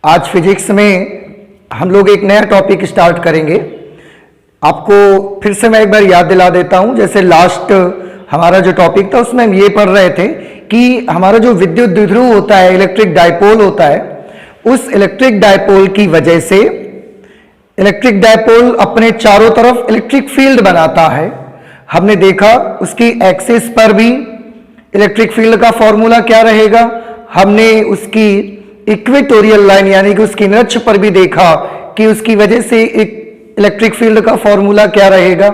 आज फिजिक्स में हम लोग एक नया टॉपिक स्टार्ट करेंगे। आपको फिर से मैं एक बार याद दिला देता हूं, जैसे लास्ट हमारा जो टॉपिक था उसमें हम ये पढ़ रहे थे कि हमारा जो विद्युत द्विध्रुव होता है, इलेक्ट्रिक डायपोल होता है, उस इलेक्ट्रिक डायपोल की वजह से इलेक्ट्रिक डायपोल अपने चारों तरफ इलेक्ट्रिक फील्ड बनाता है। हमने देखा उसकी एक्सिस पर भी इलेक्ट्रिक फील्ड का फॉर्मूला क्या रहेगा, हमने उसकी इक्वेटोरियल लाइन यानी कि उसकी नक्ष पर भी देखा कि उसकी वजह से एक इलेक्ट्रिक फील्ड का फॉर्मूला क्या रहेगा।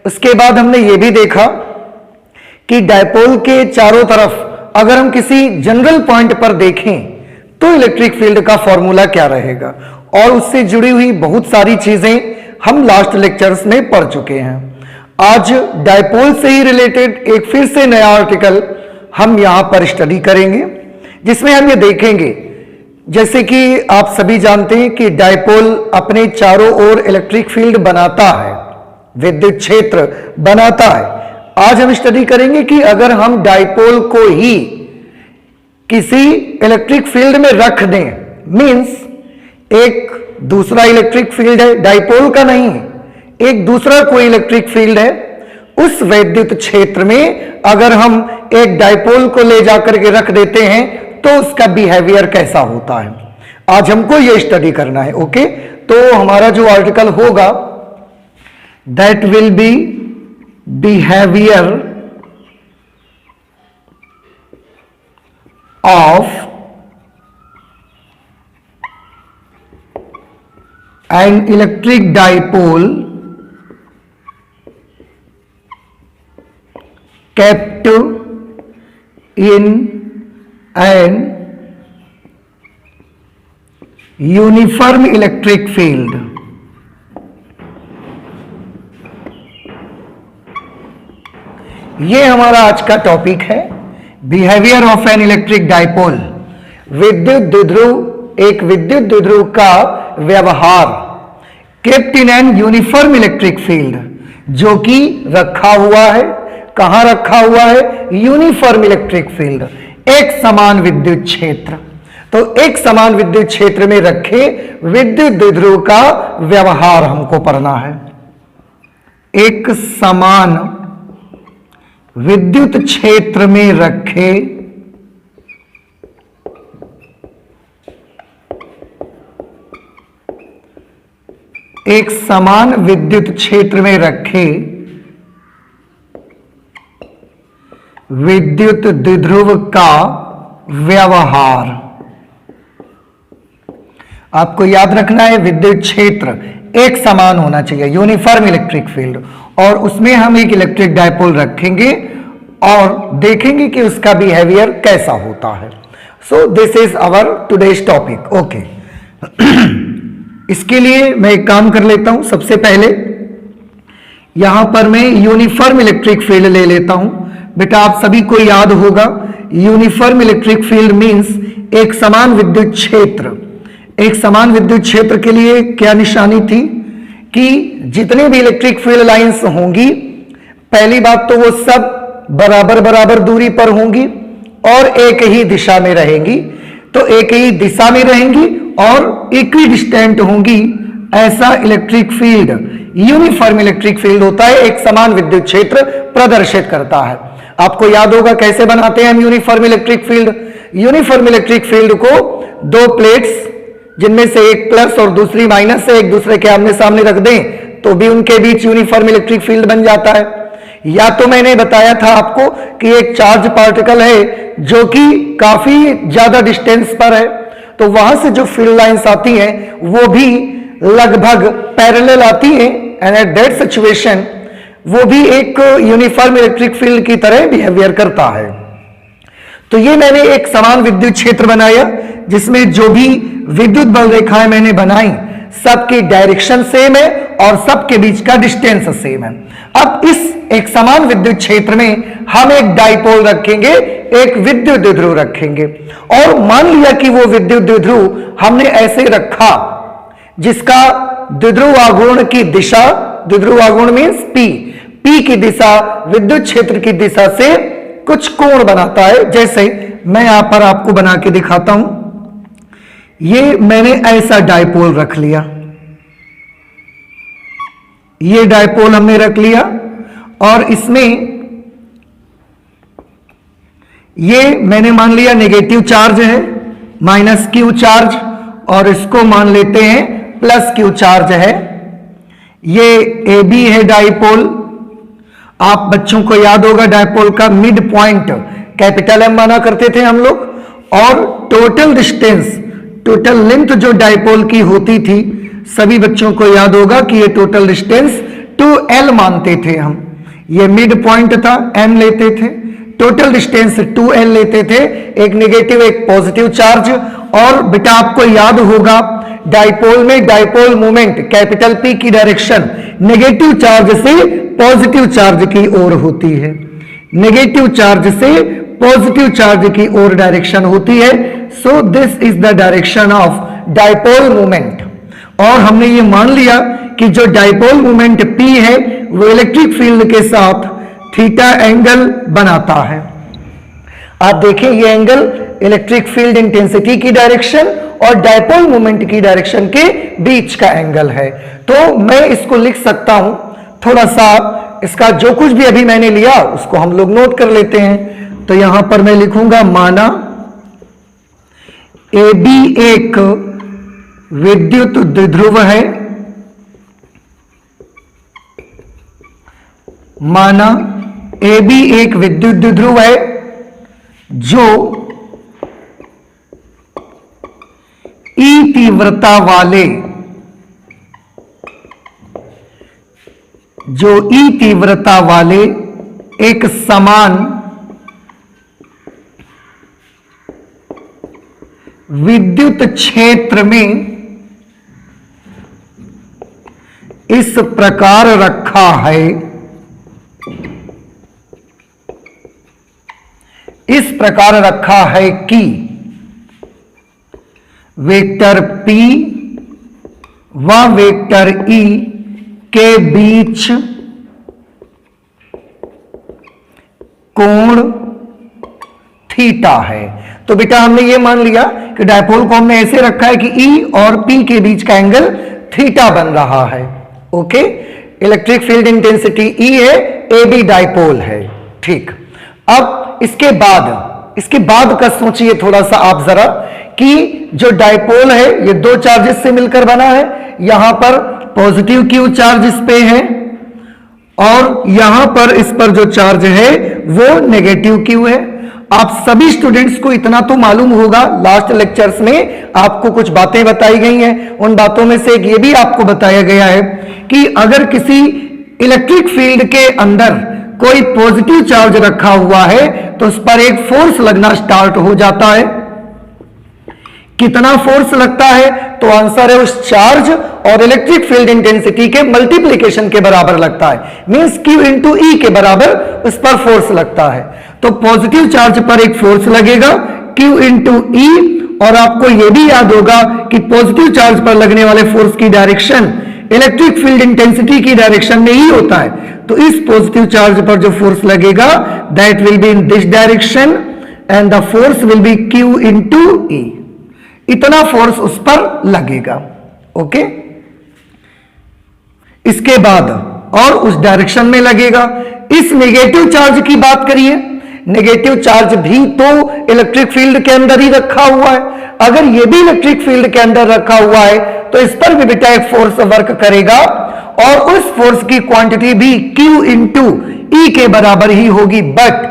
उसके बाद हमने ये भी देखा कि डायपोल के चारों तरफ अगर हम किसी जनरल पॉइंट पर देखें तो इलेक्ट्रिक फील्ड का फॉर्मूला क्या रहेगा, और उससे जुड़ी हुई बहुत सारी चीजें हम लास्ट लेक्चर्स में पढ़ चुके हैं। आज डायपोल से ही रिलेटेड एक फिर से नया आर्टिकल हम यहां पर स्टडी करेंगे, जिसमें हम ये देखेंगे जैसे कि आप सभी जानते हैं कि डायपोल अपने चारों ओर इलेक्ट्रिक फील्ड बनाता है, विद्युत क्षेत्र बनाता है। आज हम स्टडी करेंगे कि अगर हम डायपोल को ही किसी इलेक्ट्रिक फील्ड में रख दें, मींस एक दूसरा इलेक्ट्रिक फील्ड है, डायपोल का नहीं है, एक दूसरा कोई इलेक्ट्रिक फील्ड है, उस विद्युत क्षेत्र में अगर हम एक डायपोल को ले जाकर के रख देते हैं तो उसका बिहेवियर कैसा होता है, आज हमको यह स्टडी करना है। ओके, तो हमारा जो आर्टिकल होगा that will bee behaviour of an electric dipole kept in an uniform electric field. ये हमारा आज का टॉपिक है, behaviour of an electric dipole. विद्युत द्विध्रुव, एक विद्युत द्विध्रुव का व्यवहार, kept in an uniform electric field, जो कि रखा हुआ है, कहां रखा हुआ है, यूनिफॉर्म इलेक्ट्रिक फील्ड, एक समान विद्युत क्षेत्र। तो एक समान विद्युत क्षेत्र में रखे विद्युत द्विध्रुव का व्यवहार हमको पढ़ना है। एक समान विद्युत क्षेत्र में रखे एक समान विद्युत क्षेत्र में रखे विद्युत द्विध्रुव का व्यवहार। आपको याद रखना है विद्युत क्षेत्र एक समान होना चाहिए, यूनिफॉर्म इलेक्ट्रिक फील्ड, और उसमें हम एक इलेक्ट्रिक डायपोल रखेंगे और देखेंगे कि उसका बिहेवियर कैसा होता है। So this is our today's topic. Okay, इसके लिए मैं एक काम कर लेता हूं। सबसे पहले यहां पर मैं यूनिफॉर्म इलेक्ट्रिक फील्ड ले लेता हूं। बेटा आप सभी को याद होगा यूनिफॉर्म इलेक्ट्रिक फील्ड मींस एक समान विद्युत क्षेत्र। एक समान विद्युत क्षेत्र के लिए क्या निशानी थी कि जितने भी इलेक्ट्रिक फील्ड लाइंस होंगी, पहली बात तो वो सब बराबर बराबर दूरी पर होंगी और एक ही दिशा में रहेंगी। तो एक ही दिशा में रहेंगी और इक्विडिस्टेंट होंगी, ऐसा electric field uniform electric field होता है, एक समान विद्युत क्षेत्र प्रदर्शित करता है। आपको याद होगा कैसे बनाते हैं हम uniform electric field. Uniform electric field को दो प्लेट्स जिनमें से एक प्लस और दूसरी माइनस से एक दूसरे के आमने सामने रख दें तो भी उनके बीच यूनिफॉर्म इलेक्ट्रिक फील्ड बन जाता है। या तो मैंने बताया था आपको कि एक चार्ज पार्टिकल है जो कि काफी ज्यादा डिस्टेंस पर है, तो वहां से जो फील्ड लाइंस आती हैं वो भी लगभग पैरेलल आती हैं, एंड एट दैट सिचुएशन वो भी एक यूनिफॉर्म इलेक्ट्रिक फील्ड की तरह बिहेवियर करता है। तो ये मैंने एक समान विद्युत क्षेत्र बनाया जिसमें जो भी विद्युत बल रेखाएं मैंने बनाई सबकी डायरेक्शन सेम है और सबके बीच का डिस्टेंस सेम है। अब इस एक समान विद्युत क्षेत्र में हम एक डायपोल रखेंगे, एक विद्युत द्विध्रुव रखेंगे, और मान लिया कि वो विद्युत द्विध्रुव हमने ऐसे रखा जिसका द्विध्रुव आघूर्ण की दिशा, द्विध्रुव आघूर्ण मींस पी की दिशा विद्युत क्षेत्र की दिशा से कुछ कोण बनाता है। जैसे मैं यहां पर आपको बना के दिखाता हूं, ये मैंने ऐसा डायपोल रख लिया, ये डायपोल हमने रख लिया, और इसमें ये मैंने मान लिया नेगेटिव चार्ज है, माइनस क्यू चार्ज, और इसको मान लेते हैं प्लस क्यू चार्ज है। ये ए बी है डायपोल। आप बच्चों को याद होगा डायपोल का मिड पॉइंट कैपिटल एम माना करते थे हम लोग, और टोटल डिस्टेंस, टोटल लेंथ जो डायपोल की होती थी, सभी बच्चों को याद होगा कि ये टोटल डिस्टेंस 2L मानते थे हम। ये मिड पॉइंट था, M लेते थे, टोटल डिस्टेंस 2L लेते थे, एक नेगेटिव एक पॉजिटिव चार्ज। और बेटा आपको याद होगा डायपोल में डायपोल मोमेंट कैपिटल P की डायरेक्शन नेगेटिव चार्ज से पॉजिटिव चार्ज की ओर होती है, नेगेटिव चार्ज से पॉजिटिव चार्ज की ओर डायरेक्शन होती है। So this is the direction of dipole moment. और हमने ये मान लिया कि जो डायपोल मोमेंट P है वो इलेक्ट्रिक फील्ड के साथ थीटा एंगल बनाता है। आप देखें ये एंगल इलेक्ट्रिक फील्ड इंटेंसिटी की डायरेक्शन और डायपोल मोमेंट की डायरेक्शन के बीच का एंगल है। तो मैं इसको लिख सकता हूं, थोड़ा सा इसका जो कुछ भी अभी मैंने लिया उसको हम लोग नोट कर लेते हैं। तो यहां पर मैं लिखूंगा माना ए बी एक विद्युत द्विध्रुव है, माना ए बी एक विद्युत द्विध्रुव है जो ई तीव्रता वाले, जो ई तीव्रता वाले एक समान विद्युत क्षेत्र में इस प्रकार रखा है, इस प्रकार रखा है कि वेक्टर P व वेक्टर E के बीच कोण थीटा है। तो बेटा हमने ये मान लिया कि डायपोल को हमने ऐसे रखा है कि E और P के बीच का एंगल थीटा बन रहा है। Okay, electric field intensity E है, AB डायपोल है। ठीक, अब इसके बाद का सोचिए थोड़ा सा आप जरा कि जो डायपोल है ये दो चार्जेस से मिलकर बना है। यहां पर पॉजिटिव क्यू चार्ज इस पे है और यहां पर इस पर जो चार्ज है वो नेगेटिव क्यू है। आप सभी स्टूडेंट्स को इतना तो मालूम होगा, लास्ट लेक्चर्स में आपको कुछ बातें बताई गई हैं। उन बातों में से एक ये भी आपको बताया गया है कि अगर किसी इलेक्ट्रिक फील्ड के अंदर कोई पॉजिटिव चार्ज रखा हुआ है तो उस पर एक फोर्स लगना स्टार्ट हो जाता है। कितना फोर्स लगता है? तो आंसर है उस चार्ज और इलेक्ट्रिक फील्ड इंटेंसिटी के मल्टीप्लिकेशन के बराबर लगता है, मींस Q इंटू E के बराबर उस पर फोर्स लगता है। तो पॉजिटिव चार्ज पर एक फोर्स लगेगा Q इंटू E, और आपको यह भी याद होगा कि पॉजिटिव चार्ज पर लगने वाले फोर्स की डायरेक्शन इलेक्ट्रिक फील्ड इंटेंसिटी की डायरेक्शन में ही होता है। तो इस पॉजिटिव चार्ज पर जो फोर्स लगेगा that will be in this direction and the force will be Q into E। इतना फोर्स उस पर लगेगा। ओके, इसके बाद और उस डायरेक्शन में लगेगा। इस नेगेटिव चार्ज की बात करिए, नेगेटिव चार्ज भी तो इलेक्ट्रिक फील्ड के अंदर ही रखा हुआ है। अगर यह भी इलेक्ट्रिक फील्ड के अंदर रखा हुआ है तो इस पर भी बेटा एक फोर्स वर्क करेगा और उस फोर्स की क्वांटिटी भी Q इंटू E के बराबर ही होगी। बट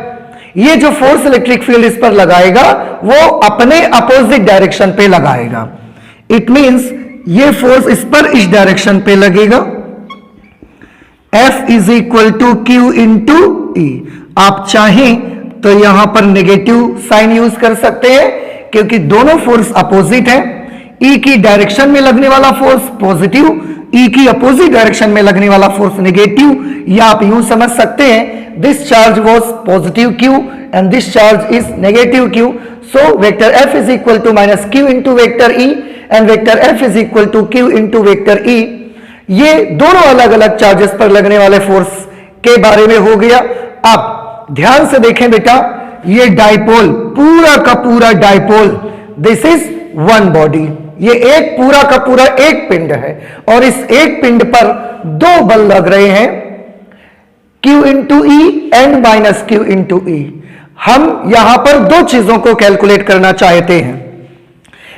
ये जो फोर्स इलेक्ट्रिक फील्ड इस पर लगाएगा वो अपने अपोजिट डायरेक्शन पे लगाएगा। इट मींस ये फोर्स इस पर इस डायरेक्शन पे लगेगा। F is equal to Q into E। आप चाहें तो यहां पर नेगेटिव साइन यूज कर सकते हैं क्योंकि दोनों फोर्स अपोजिट है। E की डायरेक्शन में लगने वाला फोर्स पॉजिटिव, E की अपोजिट डायरेक्शन में लगने वाला फोर्स नेगेटिव। या आप यूं समझ सकते हैं this charge was positive Q and this charge is negative Q. So vector F is equal to minus Q into vector E and vector F is equal to Q into vector E. ये दोनों अलग अलग charges पर लगने वाले force के बारे में हो गया। अब ध्यान से देखें बेटा, ये डाइपोल पूरा का पूरा dipole, this is one body. ये एक पूरा का पूरा एक पिंड है और इस एक पिंड पर दो बल लग रहे हैं, Q into E and minus Q into E. हम यहां पर दो चीजों को कैलकुलेट करना चाहते हैं।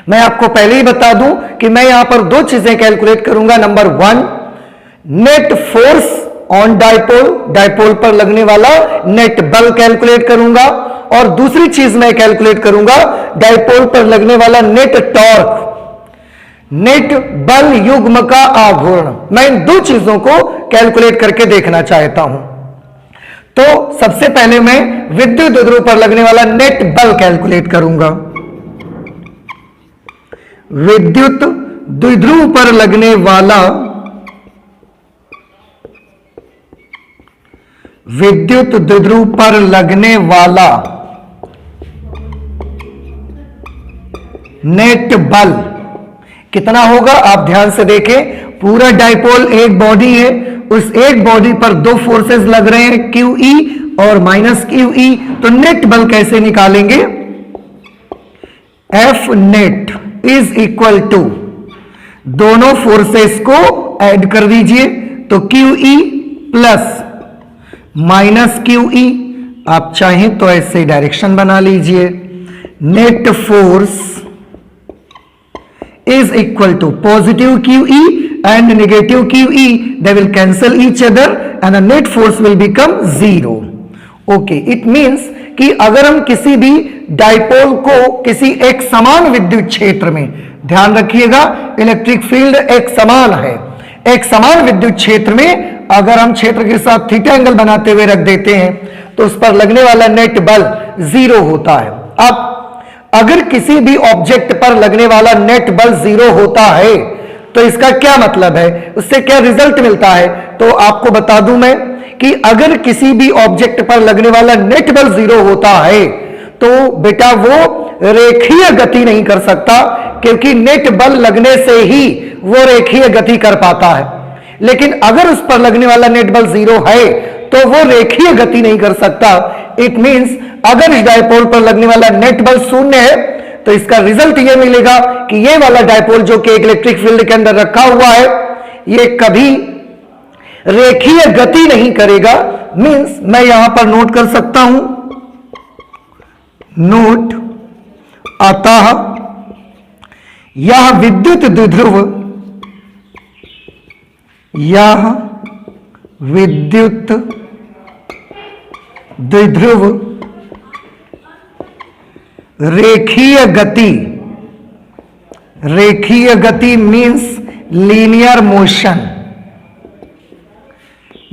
मैं आपको पहले ही बता दूं कि मैं यहां पर दो चीजें कैलकुलेट करूंगा। Number 1, net force on dipole, dipole पर लगने वाला नेट बल कैलकुलेट करूंगा, और दूसरी चीज मैं कैलकुलेट करूंगा डायपोल पर लगने वाला नेट टॉर्क, नेट बल युग्म का आघूर्ण। मैं इन दो चीजों को कैलकुलेट करके देखना चाहता हूं। तो सबसे पहले मैं विद्युत द्विध्रुव पर लगने वाला नेट बल कैलकुलेट करूंगा। विद्युत द्विध्रुव पर लगने वाला विद्युत द्विध्रुव पर लगने वाला नेट बल कितना होगा, आप ध्यान से देखें। पूरा डायपोल एक बॉडी है, उस एक बॉडी पर दो फोर्सेस लग रहे हैं, QE और माइनस QE। तो नेट बल कैसे निकालेंगे, F net is equal to, दोनों फोर्सेस को ऐड कर दीजिए, तो QE प्लस माइनस QE। आप चाहें तो ऐसे डायरेक्शन बना लीजिए। Net force is equal to positive QE and negative QE, they will cancel each other and the net force will become 0. Okay, it means कि अगर हम किसी भी डायपोल को किसी एक समान विद्युत क्षेत्र में, ध्यान रखिएगा इलेक्ट्रिक फील्ड एक समान है, एक समान विद्युत क्षेत्र में अगर हम क्षेत्र के साथ थीटा एंगल बनाते हुए रख देते हैं तो उस पर लगने वाला नेट बल 0 होता है। अब अगर किसी भी ऑब्जेक्ट पर लगने वाला नेट बल 0 होता है तो इसका क्या मतलब है, उससे क्या रिजल्ट मिलता है, तो आपको बता दूं मैं कि अगर किसी भी ऑब्जेक्ट पर लगने वाला नेट बल 0 होता है तो बेटा वो रेखीय गति नहीं कर सकता, क्योंकि नेट बल लगने से ही वो रेखीय गति कर पाता है। लेकिन अगर उस पर लगने वाला नेट बल 0 है तो वो रेखीय गति नहीं कर सकता। इट मींस अगर इस डायपोल पर लगने वाला नेट बल 0 है तो इसका रिजल्ट ये मिलेगा कि ये वाला डायपोल जो कि एक इलेक्ट्रिक फील्ड के अंदर रखा हुआ है ये कभी रेखीय गति नहीं करेगा। मींस मैं यहां पर नोट कर सकता हूं, नोट अतः यह विद्युत द्विध्रुव, यह विद्युत द्विध्रुव रेखीय गति, रेखीय गति मींस लीनियर मोशन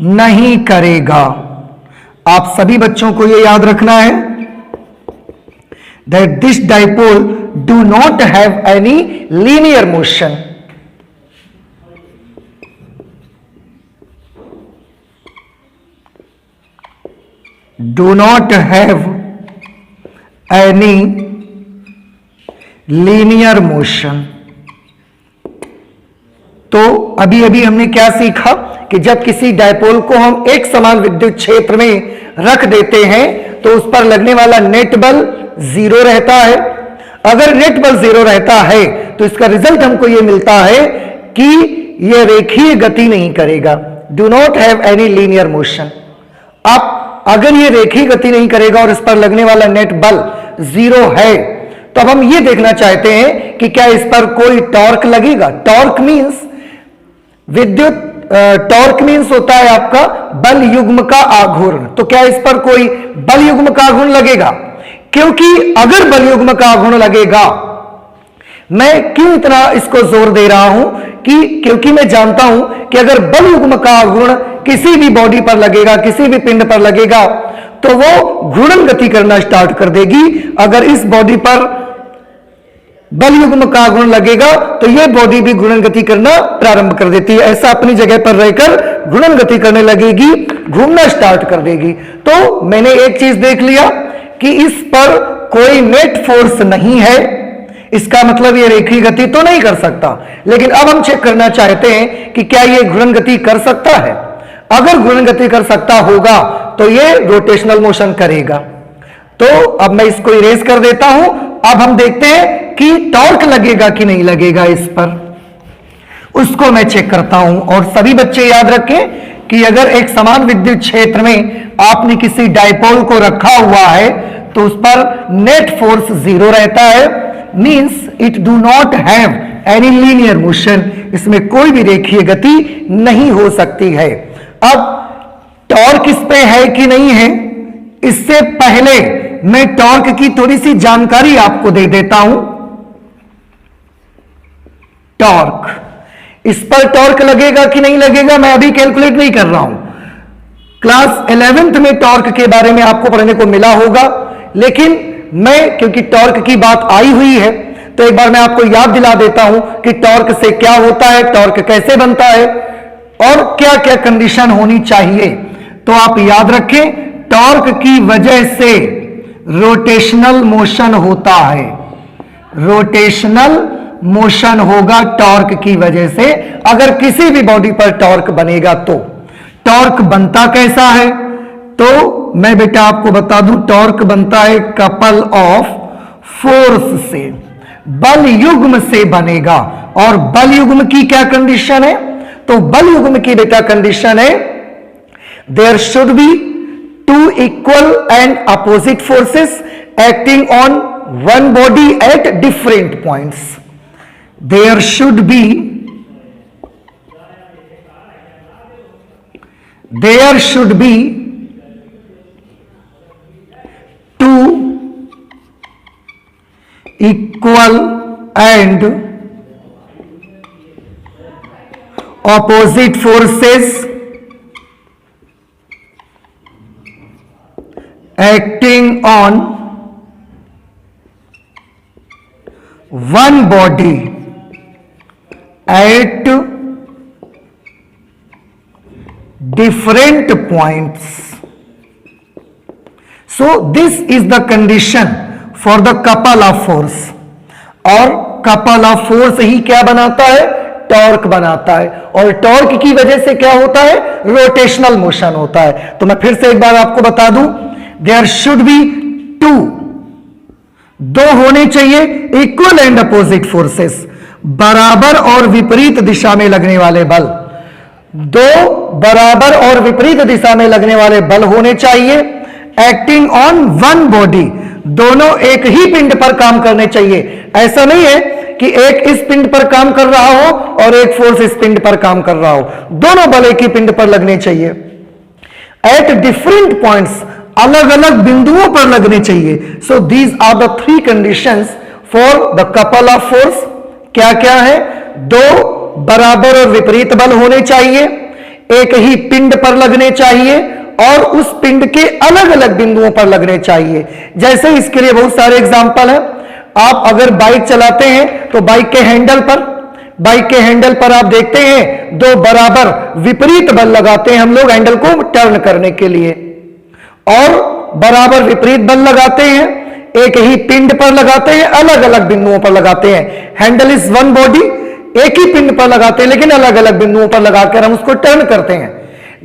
नहीं करेगा। आप सभी बच्चों को यह याद रखना है that this dipole do not have any linear motion. Do not have any linear motion. तो अभी अभी हमने क्या सीखा कि जब किसी डायपोल को हम एक समान विद्युत क्षेत्र में रख देते हैं तो उस पर लगने वाला नेट बल 0 रहता है। अगर नेट बल 0 रहता है तो इसका रिजल्ट हमको यह मिलता है कि यह रेखीय गति नहीं करेगा, do not have any linear motion. अब अगर ये रेखीय गति नहीं करेगा और इस पर लगने वाला नेट बल 0 है तो अब हम ये देखना चाहते हैं कि क्या इस पर कोई टॉर्क लगेगा। टॉर्क मींस विद्युत, टॉर्क मींस होता है आपका बल युग्म का आघूर्ण। तो क्या इस पर कोई बल युग्म का आघूर्ण लगेगा, क्योंकि अगर बल युग्म का आघूर्ण लगेगा, मैं क्यों इतना इसको जोर दे रहा हूं कि क्योंकि मैं जानता हूं कि अगर बल युग्म का आघूर्ण किसी भी बॉडी पर लगेगा, किसी भी पिंड पर लगेगा तो वो घूर्णन गति करना स्टार्ट कर देगी। अगर इस बॉडी पर बल युग्म का आघूर्ण लगेगा तो ये बॉडी भी घूर्णन गति करना प्रारंभ कर देती है। ऐसा अपनी जगह पर रहकर घूर्णन गति करने लगेगी, घूमना स्टार्ट कर देगी। तो मैंने एक चीज देख लिया कि इस पर कोई नेट फोर्स नहीं है, इसका मतलब ये रेखीय गति तो नहीं कर सकता। लेकिन अब हम चेक करना चाहते हैं कि क्या ये घूर्णन गति कर सकता है। अगर घूर्णन गति कर सकता होगा तो ये रोटेशनल मोशन करेगा। तो अब मैं इसको इरेज कर देता हूं। अब हम देखते हैं कि टॉर्क लगेगा कि नहीं लगेगा इस पर, उसको मैं चेक करता हूं। और सभी बच्चे याद रखें कि अगर एक समान विद्युत क्षेत्र में आपने किसी डाइपोल को रखा हुआ है तो उस पर नेट फोर्स 0 रहता है, means it do not have any linear motion, इसमें कोई भी रेखीय गति नहीं हो सकती है। अब टॉर्क इस पे है कि नहीं है, इससे पहले मैं टॉर्क की थोड़ी सी जानकारी आपको दे देता हूं। टॉर्क, इस पर टॉर्क लगेगा कि नहीं लगेगा मैं अभी कैलकुलेट नहीं कर रहा हूं, क्लास 11th में टॉर्क के बारे में आपको पढ़ने को मिला होगा, लेकिन मैं क्योंकि टॉर्क की बात आई हुई है तो एक बार मैं आपको याद दिला देता हूं कि टॉर्क से क्या होता है, टॉर्क कैसे बनता है और क्या क्या कंडीशन होनी चाहिए। तो आप याद रखें, टॉर्क की वजह से रोटेशनल मोशन होता है, रोटेशनल मोशन होगा टॉर्क की वजह से। अगर किसी भी बॉडी पर टॉर्क बनेगा तो टॉर्क बनता कैसा है, तो मैं बेटा आपको बता दूं, टॉर्क बनता है कपल ऑफ फोर्स से, बल युग्म से बनेगा। और बल युग्म की क्या कंडीशन है, तो बल युग्म की बेटा कंडीशन है there should be two equal and opposite forces acting on one body at different points. There should be two equal and opposite forces acting on one body at different points. So this is the condition for the couple of force। और couple of force ही क्या बनाता है, torque बनाता है। और torque की वजह से क्या होता है, रोटेशनल मोशन होता है। तो मैं फिर से एक बार आपको बता दूं, देयर शुड बी टू, दो होने चाहिए इक्वल एंड अपोजिट फोर्सेस, बराबर और विपरीत दिशा में लगने वाले बल, दो बराबर और विपरीत दिशा में लगने वाले बल होने चाहिए, एक्टिंग ऑन वन बॉडी, दोनों एक ही पिंड पर काम करने चाहिए। ऐसा नहीं है कि एक इस पिंड पर काम कर रहा हो और एक फोर्स इस पिंड पर काम कर रहा हो, दोनों बल एक ही पिंड पर लगने चाहिए। एट डिफरेंट पॉइंट्स, अलग अलग बिंदुओं पर लगने चाहिए। So these are the three conditions for the couple of force. क्या क्या है, दो बराबर और विपरीत बल होने चाहिए, एक ही पिंड पर लगने चाहिए और उस पिंड के अलग अलग बिंदुओं पर लगने चाहिए। जैसे इसके लिए बहुत सारे एग्जांपल हैं। आप अगर बाइक चलाते हैं तो बाइक के हैंडल पर आप देखते हैं दो बराबर विपरीत बल लगाते हैं हम लोग हैंडल को टर्न करने के लिए, और बराबर विपरीत बल लगाते हैं, एक ही पिंड पर लगाते हैं, अलग अलग बिंदुओं पर लगाते हैं। हैंडल इज वन बॉडी, एक ही पिंड पर लगाते हैं लेकिन अलग अलग बिंदुओं पर लगाकर हम उसको टर्न करते हैं।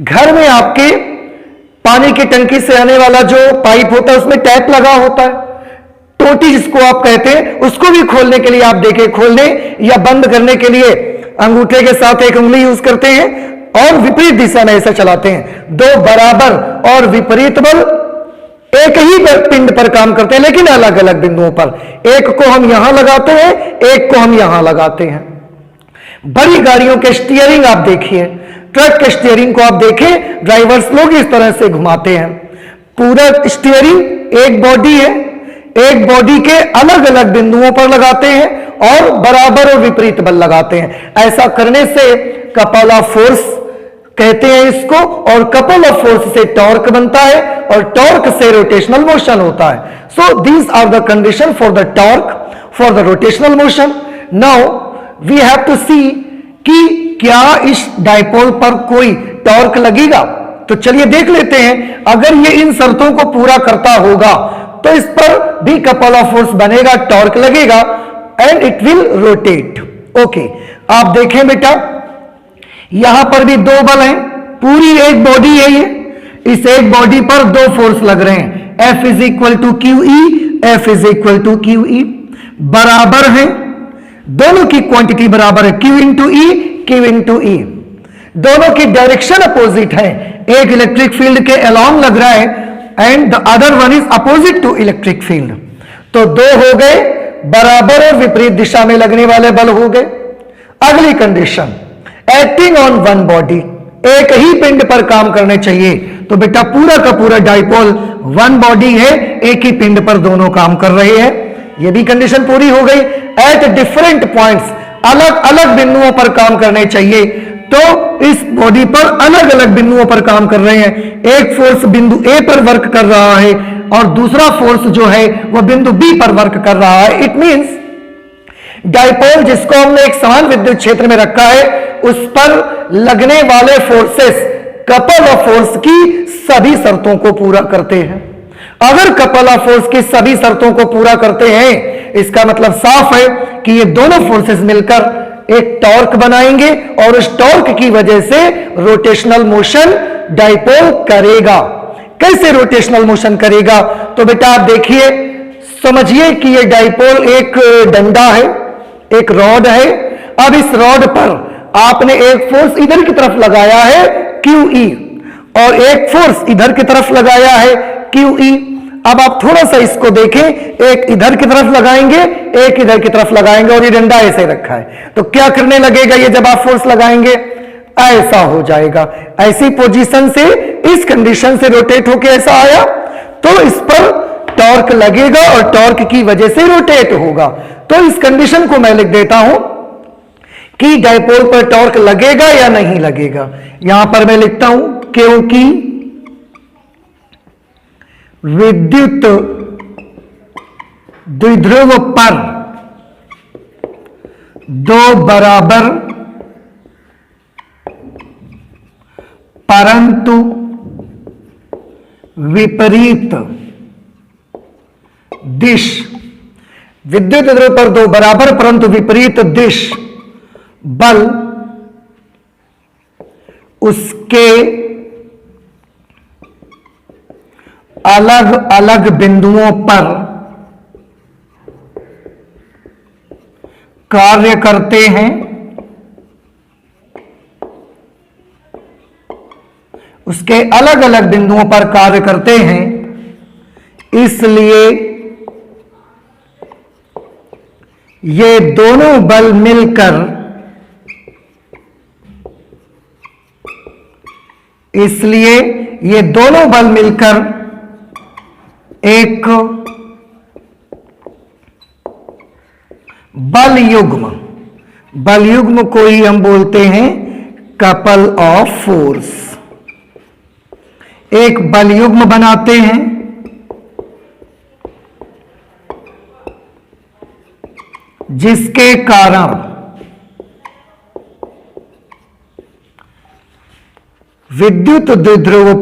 घर में आपके पानी की टंकी से आने वाला जो पाइप होता है उसमें टैप लगा होता है, टोटी जिसको आप कहते हैं, उसको भी खोलने के लिए आप देखें, खोलने या बंद करने के लिए अंगूठे के साथ एक उंगली यूज करते हैं और विपरीत दिशा में ऐसा चलाते हैं। दो बराबर और विपरीत बल एक ही पिंड पर काम करते हैं लेकिन अलग अलग बिंदुओं पर, एक को हम यहां लगाते हैं, एक को हम यहां लगाते हैं। बड़ी गाड़ियों के स्टीयरिंग आप देखिए, ट्रक के स्टीयरिंग को आप देखें, ड्राइवर्स लोग इस तरह से घुमाते हैं। पूरा स्टीयरिंग एक बॉडी है, एक बॉडी के अलग अलग बिंदुओं पर लगाते हैं और बराबर और विपरीत बल लगाते हैं। ऐसा करने से कपल ऑफ फोर्स कहते हैं इसको, और कपल ऑफ फोर्स से टॉर्क बनता है और टॉर्क से रोटेशनल मोशन होता है। So these are the condition for the torque for the rotational motion. Now we have to see कि क्या इस डाइपोल पर कोई टॉर्क लगेगा। तो चलिए देख लेते हैं, अगर ये इन शर्तों को पूरा करता होगा तो इस पर भी कपल ऑफ फोर्स बनेगा, टॉर्क लगेगा and it will rotate. Okay, आप देखें बेटा, यहां पर भी दो बल हैं, पूरी एक बॉडी है ये, इस एक बॉडी पर दो फोर्स लग रहे हैं, F is equal to Q E, F is equal to Q E. बराबर हैं, दोनों की क्वांटिटी बराबर है, Q into E, Q into E. दोनों की डायरेक्शन अपोजिट है, एक इलेक्ट्रिक फील्ड के अलोंग लग रहा है and the other one is opposite to electric field. तो दो हो गए बराबर और विपरीत दिशा में लगने वाले बल हो गए। अगली condition, acting on one body, एक ही पिंड पर काम करने चाहिए। तो बेटा पूरा का पूरा डाइपोल वन बॉडी है, एक ही पिंड पर दोनों काम कर रहे हैं। यह भी कंडीशन पूरी हो गई। एट डिफरेंट पॉइंट्स, अलग अलग बिंदुओं पर काम करने चाहिए। तो इस बॉडी पर अलग अलग बिंदुओं पर काम कर रहे हैं। एक फोर्स बिंदु ए पर वर्क कर रहा है और दूसरा फोर्स जो है वह बिंदु बी पर वर्क कर रहा है। इट मींस डाइपोल जिसको हमने एक समान विद्युत क्षेत्र में रखा है, उस पर लगने वाले फोर्सेस कपल ऑफ फोर्स की सभी शर्तों को पूरा करते हैं। अगर कपल ऑफ फोर्स की सभी शर्तों को पूरा करते हैं, इसका मतलब साफ है कि ये दोनों फोर्सेस मिलकर एक टॉर्क बनाएंगे और उस टॉर्क की वजह से रोटेशनल मोशन डाइपोल करेगा। कैसे रोटेशनल मोशन करेगा? तो बेटा आप देखिए, समझिए कि ये डाइपोल एक डंडा है, एक रॉड है। अब इस रॉड पर आपने एक फोर्स इधर की तरफ लगाया है QE और एक फोर्स इधर की तरफ लगाया है QE। अब आप थोड़ा सा इसको देखें, एक इधर की तरफ लगाएंगे, एक इधर की तरफ लगाएंगे और ये डंडा ऐसे रखा है। तो क्या करने लगेगा ये जब आप फोर्स लगाएंगे? ऐसा हो जाएगा। ऐसी पोजीशन से, इस कंडीशन से रोटेट होके ऐसा आया तो इस पर टॉर्क लगेगा और टॉर्क की वजह से रोटेट होगा। तो इस कंडीशन को मैं लिख देता हूं कि डाइपोल पर टॉर्क लगेगा या नहीं लगेगा। यहां पर मैं लिखता हूं क्योंकि विद्युत द्विध्रुव पर दो बराबर परंतु विपरीत दिश, विद्युत द्विध्रुव पर दो बराबर परंतु विपरीत दिश बल उसके अलग अलग बिंदुओं पर कार्य करते हैं। उसके अलग अलग बिंदुओं पर कार्य करते हैं, इसलिए ये दोनों बल मिलकर एक बल युग्म को ही हम बोलते हैं कपल ऑफ फोर्स। एक बल युग्म बनाते हैं जिसके कारण विद्युत द्विध्रुव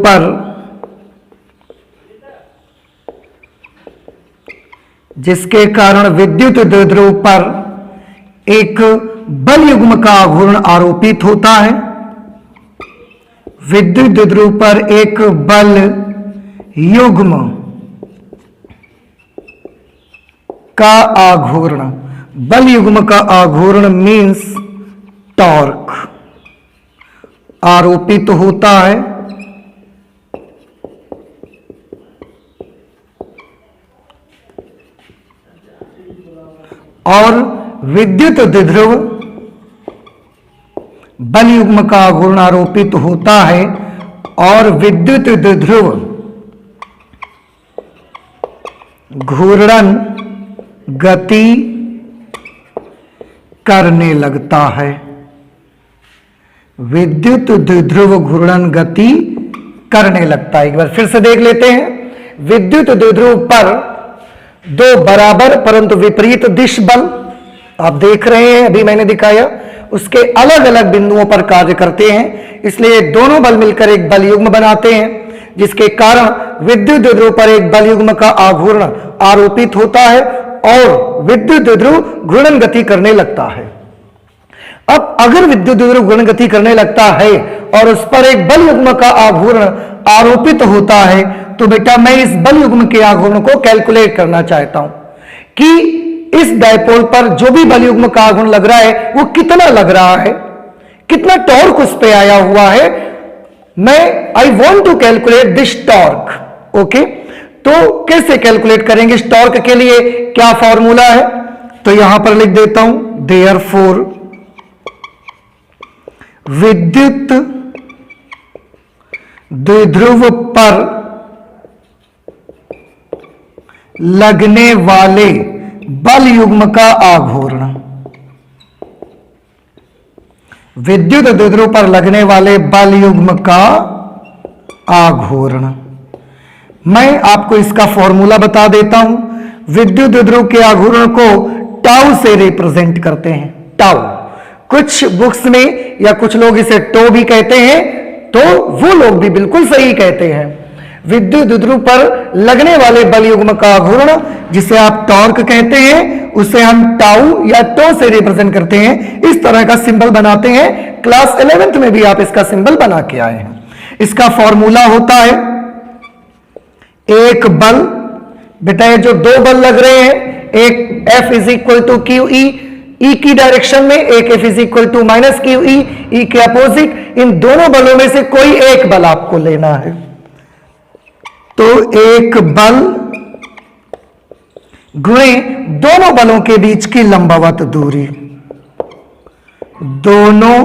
पर एक बल युग्म का आघूर्ण आरोपित होता है। विद्युत द्विध्रुव पर एक बल युग्म का आघूर्ण, बल युग्म का आघूर्ण मीन्स टॉर्क आरोपित होता है और विद्युत द्विध्रुव बल युग्म का आघूर्ण आरोपित होता है और विद्युत द्विध्रुव घूर्णन गति करने लगता है। विद्युत द्विध्रुव घूर्णन गति करने लगता है। एक बार फिर से देख लेते हैं। विद्युत द्विध्रुव पर दो बराबर परंतु विपरीत दिश बल आप देख रहे हैं, अभी मैंने दिखाया, उसके अलग अलग बिंदुओं पर कार्य करते हैं, इसलिए दोनों बल मिलकर एक बल युग्म बनाते हैं, जिसके कारण विद्युत द्विध्रुव पर एक बल युग्म का आघूर्ण आरोपित होता है और विद्युत द्विध्रुव घूर्णन गति करने लगता है। अब अगर विद्युत द्विध्रुव घूर्णन गति करने लगता है और उस पर एक बल युग्म का आघूर्ण आरोपित होता है, तो बेटा मैं इस बल युग्म के आघूर्ण को कैलकुलेट करना चाहता हूं कि इस डायपोल पर जो भी बल युग्म का आघूर्ण लग रहा है वो कितना लग रहा है, कितना टॉर्क उस पे आया हुआ है। I want to calculate this torque. Okay, तो कैसे कैलकुलेट करेंगे इस टॉर्क के लिए, क्या फॉर्मूला है, तो यहां पर लिख देता हूं, देयरफॉर विद्युत द्विध्रुव पर लगने वाले बल युग्म का आघूर्ण, विद्युत द्विध्रुव पर लगने वाले बल युग्म का आघूर्ण। मैं आपको इसका फॉर्मूला बता देता हूं। विद्युत द्विध्रुव के आघूर्ण को टाउ से रिप्रेजेंट करते हैं। टाउ, कुछ बुक्स में या कुछ लोग इसे टो भी कहते हैं, तो वो लोग भी बिल्कुल सही कहते हैं। विद्युत द्विध्रुव पर लगने वाले बल युग्म का आघूर्ण, जिसे आप टॉर्क कहते हैं, उसे हम टाउ या टो से रिप्रेजेंट करते हैं। इस तरह का सिंबल बनाते हैं। क्लास 11th में भी आप इसका सिंबल बना के आए हैं। इसका फॉर्मूला होता है एक बल, बेटा ये जो दो बल लग रहे हैं, एक F is equal to Q E की डायरेक्शन में, एक F is equal to minus Q E के अपोजिट। इन दोनों बलों में से कोई एक बल आपको लेना है। तो एक बल गुणे दोनों बलों के बीच की लंबवत दूरी, दोनों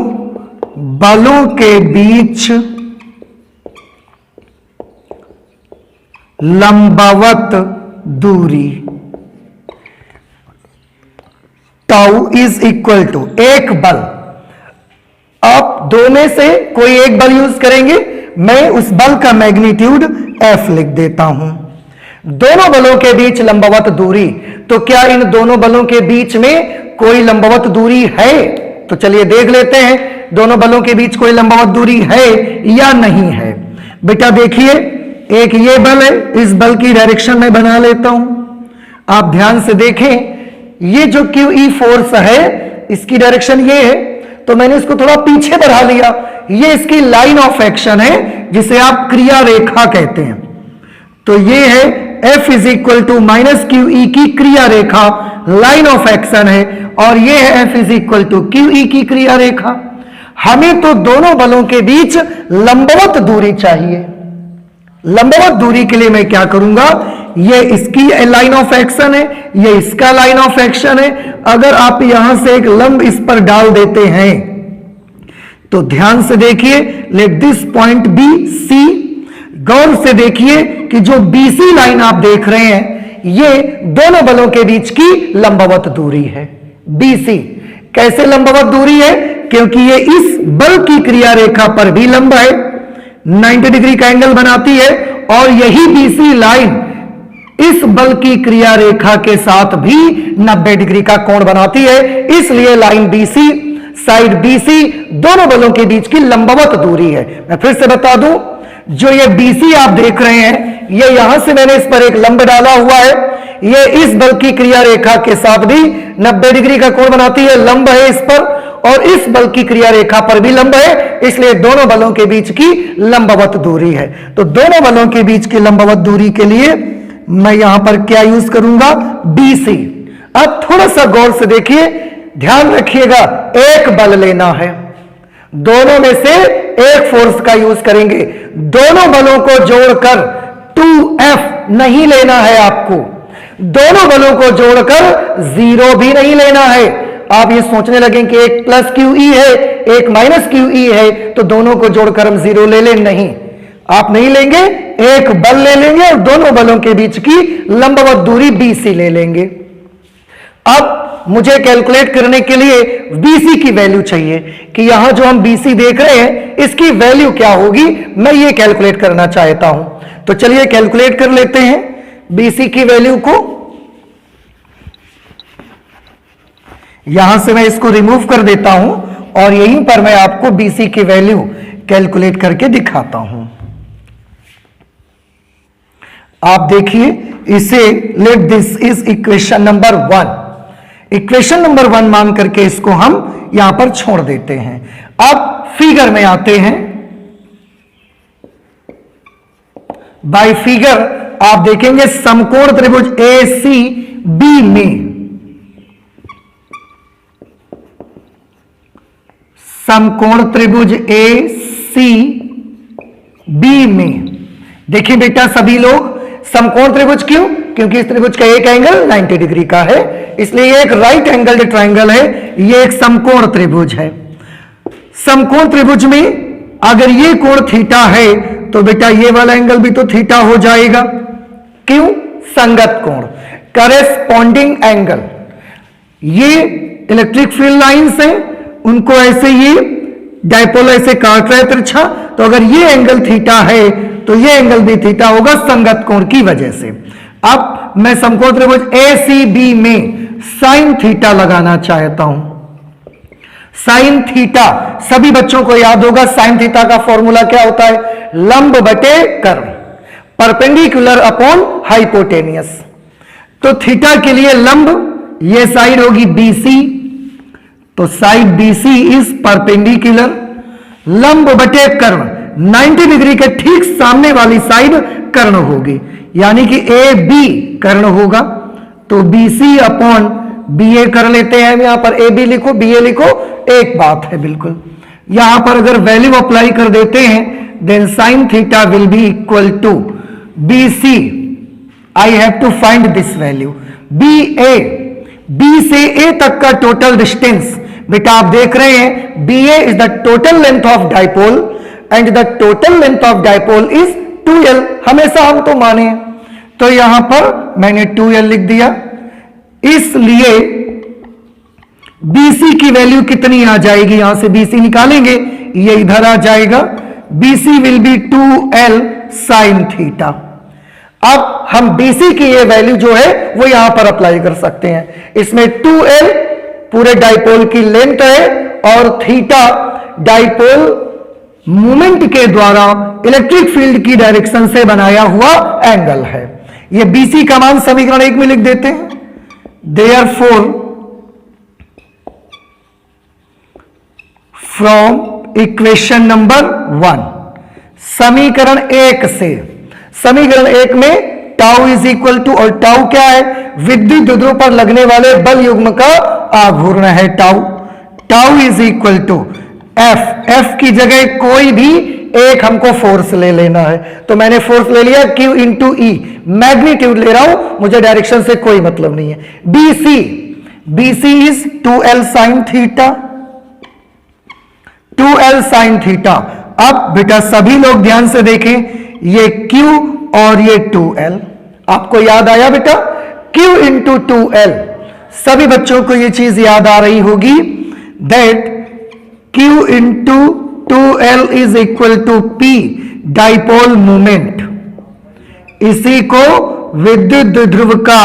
बलों के बीच लंबवत दूरी, टाउ इज इक्वल टू एक बल। आप दो में से कोई एक बल यूज करेंगे। मैं उस बल का मैग्नीट्यूड F लिख देता हूं। दोनों बलों के बीच लंबवत दूरी, तो क्या इन दोनों बलों के बीच में कोई लंबवत दूरी है? तो चलिए देख लेते हैं दोनों बलों के बीच कोई लंबवत दूरी है या नहीं है। बेटा देखिए, एक ये बल है, इस बल की डायरेक्शन में बना लेता हूं। आप ध्यान से देखें, ये जो QE फोर्स है, इसकी डायरेक्शन ये है, तो मैंने इसको थोड़ा पीछे बढ़ा लिया। ये इसकी लाइन ऑफ एक्शन है, जिसे आप क्रिया रेखा कहते हैं। तो ये है F is equal to minus Q E की क्रिया रेखा, लाइन ऑफ एक्शन है, और ये है F is equal to Q E की क्रिया रेखा। हमें तो दोनों बलों के बीच लंबवत दूरी चाहिए। लंबवत दूरी के लिए मैं क्या करूंगा, ये इसकी लाइन ऑफ एक्शन है, ये इसका लाइन ऑफ एक्शन है। अगर आप यहां से एक लंब इस पर डाल देते हैं, तो ध्यान से देखिए, let this point B C. गौर से देखिए कि जो BC लाइन आप देख रहे हैं, ये दोनों बलों के बीच की लंबवत दूरी है। BC कैसे लंबवत दूरी है? क्योंकि ये इस बल की क्रिया रेखा पर भी लंब है, 90 डिग्री का एंगल बनाती है, और यही BC लाइन इस बल की क्रिया रेखा के साथ भी 90 डिग्री का कोण बनाती है। इसलिए लाइन BC, साइड BC, दोनों बलों के बीच की लंबवत दूरी है। मैं फिर से बता दूं, जो ये BC आप देख रहे हैं, ये यहां से मैंने इस पर एक लंब डाला हुआ है, ये इस बल की क्रिया रेखा के साथ भी 90 डिग्री का कोण बनाती है, लंब है इस पर, और इस बल की क्रिया रेखा पर भी लंब है, इसलिए दोनों बलों के बीच की लंबवत दूरी है। तो दोनों बलों के बीच की लंबवत दूरी के लिए मैं यहां पर क्या यूज करूंगा, BC। अब थोड़ा सा गौर से देखिए, ध्यान रखिएगा, एक बल लेना है, दोनों में से एक फोर्स का यूज करेंगे। दोनों बलों को जोड़कर 2F नहीं लेना है आपको, दोनों बलों को जोड़कर 0 भी नहीं लेना है। आप ये सोचने लगे कि एक प्लस QE है, एक माइनस QE है, तो दोनों को जोड़कर हम 0 ले लें, नहीं, आप नहीं लेंगे। एक बल ले लेंगे और दोनों बलों के बीच की लंबवत दूरी BC ले लेंगे। अब मुझे कैलकुलेट करने के लिए BC की वैल्यू चाहिए कि यहां जो हम BC देख रहे हैं, इसकी वैल्यू क्या होगी, मैं ये कैलकुलेट करना चाहता हूं। तो चलिए कैलकुलेट कर लेते हैं BC की वैल्यू को। यहां से मैं इसको रिमूव कर देता हूं और यहीं पर मैं आपको BC की वैल्यू कैलकुलेट करके दिखाता हूं। आप देखिए इसे, let this is equation number 1। Equation number 1 मान करके इसको हम यहां पर छोड़ देते हैं। अब फिगर में आते हैं। बाय फिगर आप देखेंगे समकोण त्रिभुज ACB में समकोण त्रिभुज ए सी बी में। देखिए बेटा सभी लोग, समकोण त्रिभुज क्यों? क्योंकि इस त्रिभुज का एक एंगल 90 डिग्री का है, इसलिए ये एक राइट एंगल्ड ट्रायंगल है, ये एक समकोण त्रिभुज है। समकोण त्रिभुज में अगर ये कोण थीटा है तो बेटा ये वाला एंगल भी तो थीटा हो जाएगा। क्यों? संगत कोण, करेस्पॉन्डिंग एंगल। ये इलेक्ट्रिक फील्ड लाइंस हैं, उनको ऐसे ये डायपोल ऐसे काट रहा है तिरछा, तो अगर ये एंगल थीटा है तो ये एंगल भी थीटा होगा संगत कोण की वजह से। अब मैं समकोण त्रिभुज ACB में साइन थीटा लगाना चाहता हूं। साइन थीटा सभी बच्चों को याद होगा, साइन थीटा का फॉर्मूला क्या होता है? लंब बटे कर्ण, परपेंडिकुलर अपॉन हाइपोटेनियस। तो थीटा के लिए लंब, ये साइड होगी BC, तो साइड BC इज परपेंडिकुलर, लंब बटे कर्ण 90 डिग्री के ठीक सामने वाली साइड कर्ण होगी, यानी कि AB कर्ण होगा, तो BC अपॉन BA कर लेते हैं। यहां पर AB लिखो, BA लिखो, एक बात है बिल्कुल। यहां पर अगर वैल्यू अप्लाई कर देते हैं, then sine theta will be equal to BC, I have to find this value, BA, B से A तक का टोटल डिस्टेंस बेटा आप देख रहे हैं, BA is the total length of dipole and the total length of dipole is 2L, हमेशा हम तो माने हैं, तो यहां पर मैंने 2L लिख दिया। इसलिए BC की वैल्यू कितनी आ जाएगी? यहां से BC निकालेंगे, ये इधर आ जाएगा, BC will be 2L sign theta. अब हम BC की ये वैल्यू जो है वो यहां पर अप्लाई कर सकते हैं। इसमें 2L पूरे डाइपोल की लेंथ है और थीटा डाइपोल मूवमेंट के द्वारा इलेक्ट्रिक फील्ड की डायरेक्शन से बनाया हुआ एंगल है। ये BC का मान समीकरण 1 में लिख देते हैं। Therefore, from इक्वेशन नंबर 1, समीकरण 1 से, समीकरण 1 में टाउ इज इक्वल टू, और टाउ क्या है? विद्युत द्विध्रुव पर लगने वाले बल युग्म का आघूर्ण है tau. Tau is equal to F की जगह कोई भी एक हमको फोर्स ले लेना है, तो मैंने फोर्स ले लिया Q इंटू E, मैग्नीट्यूड ले रहा हूं, मुझे डायरेक्शन से कोई मतलब नहीं है। BC is 2L sine theta, 2L sign theta. अब बेटा सभी लोग ध्यान से देखें, ये Q और ये 2L, आपको याद आया बेटा? Q इंटू 2L, सभी बच्चों को ये चीज याद आ रही होगी, that Q into 2L is equal to P dipole movement. इसी को विद्युत द्विध्रुव का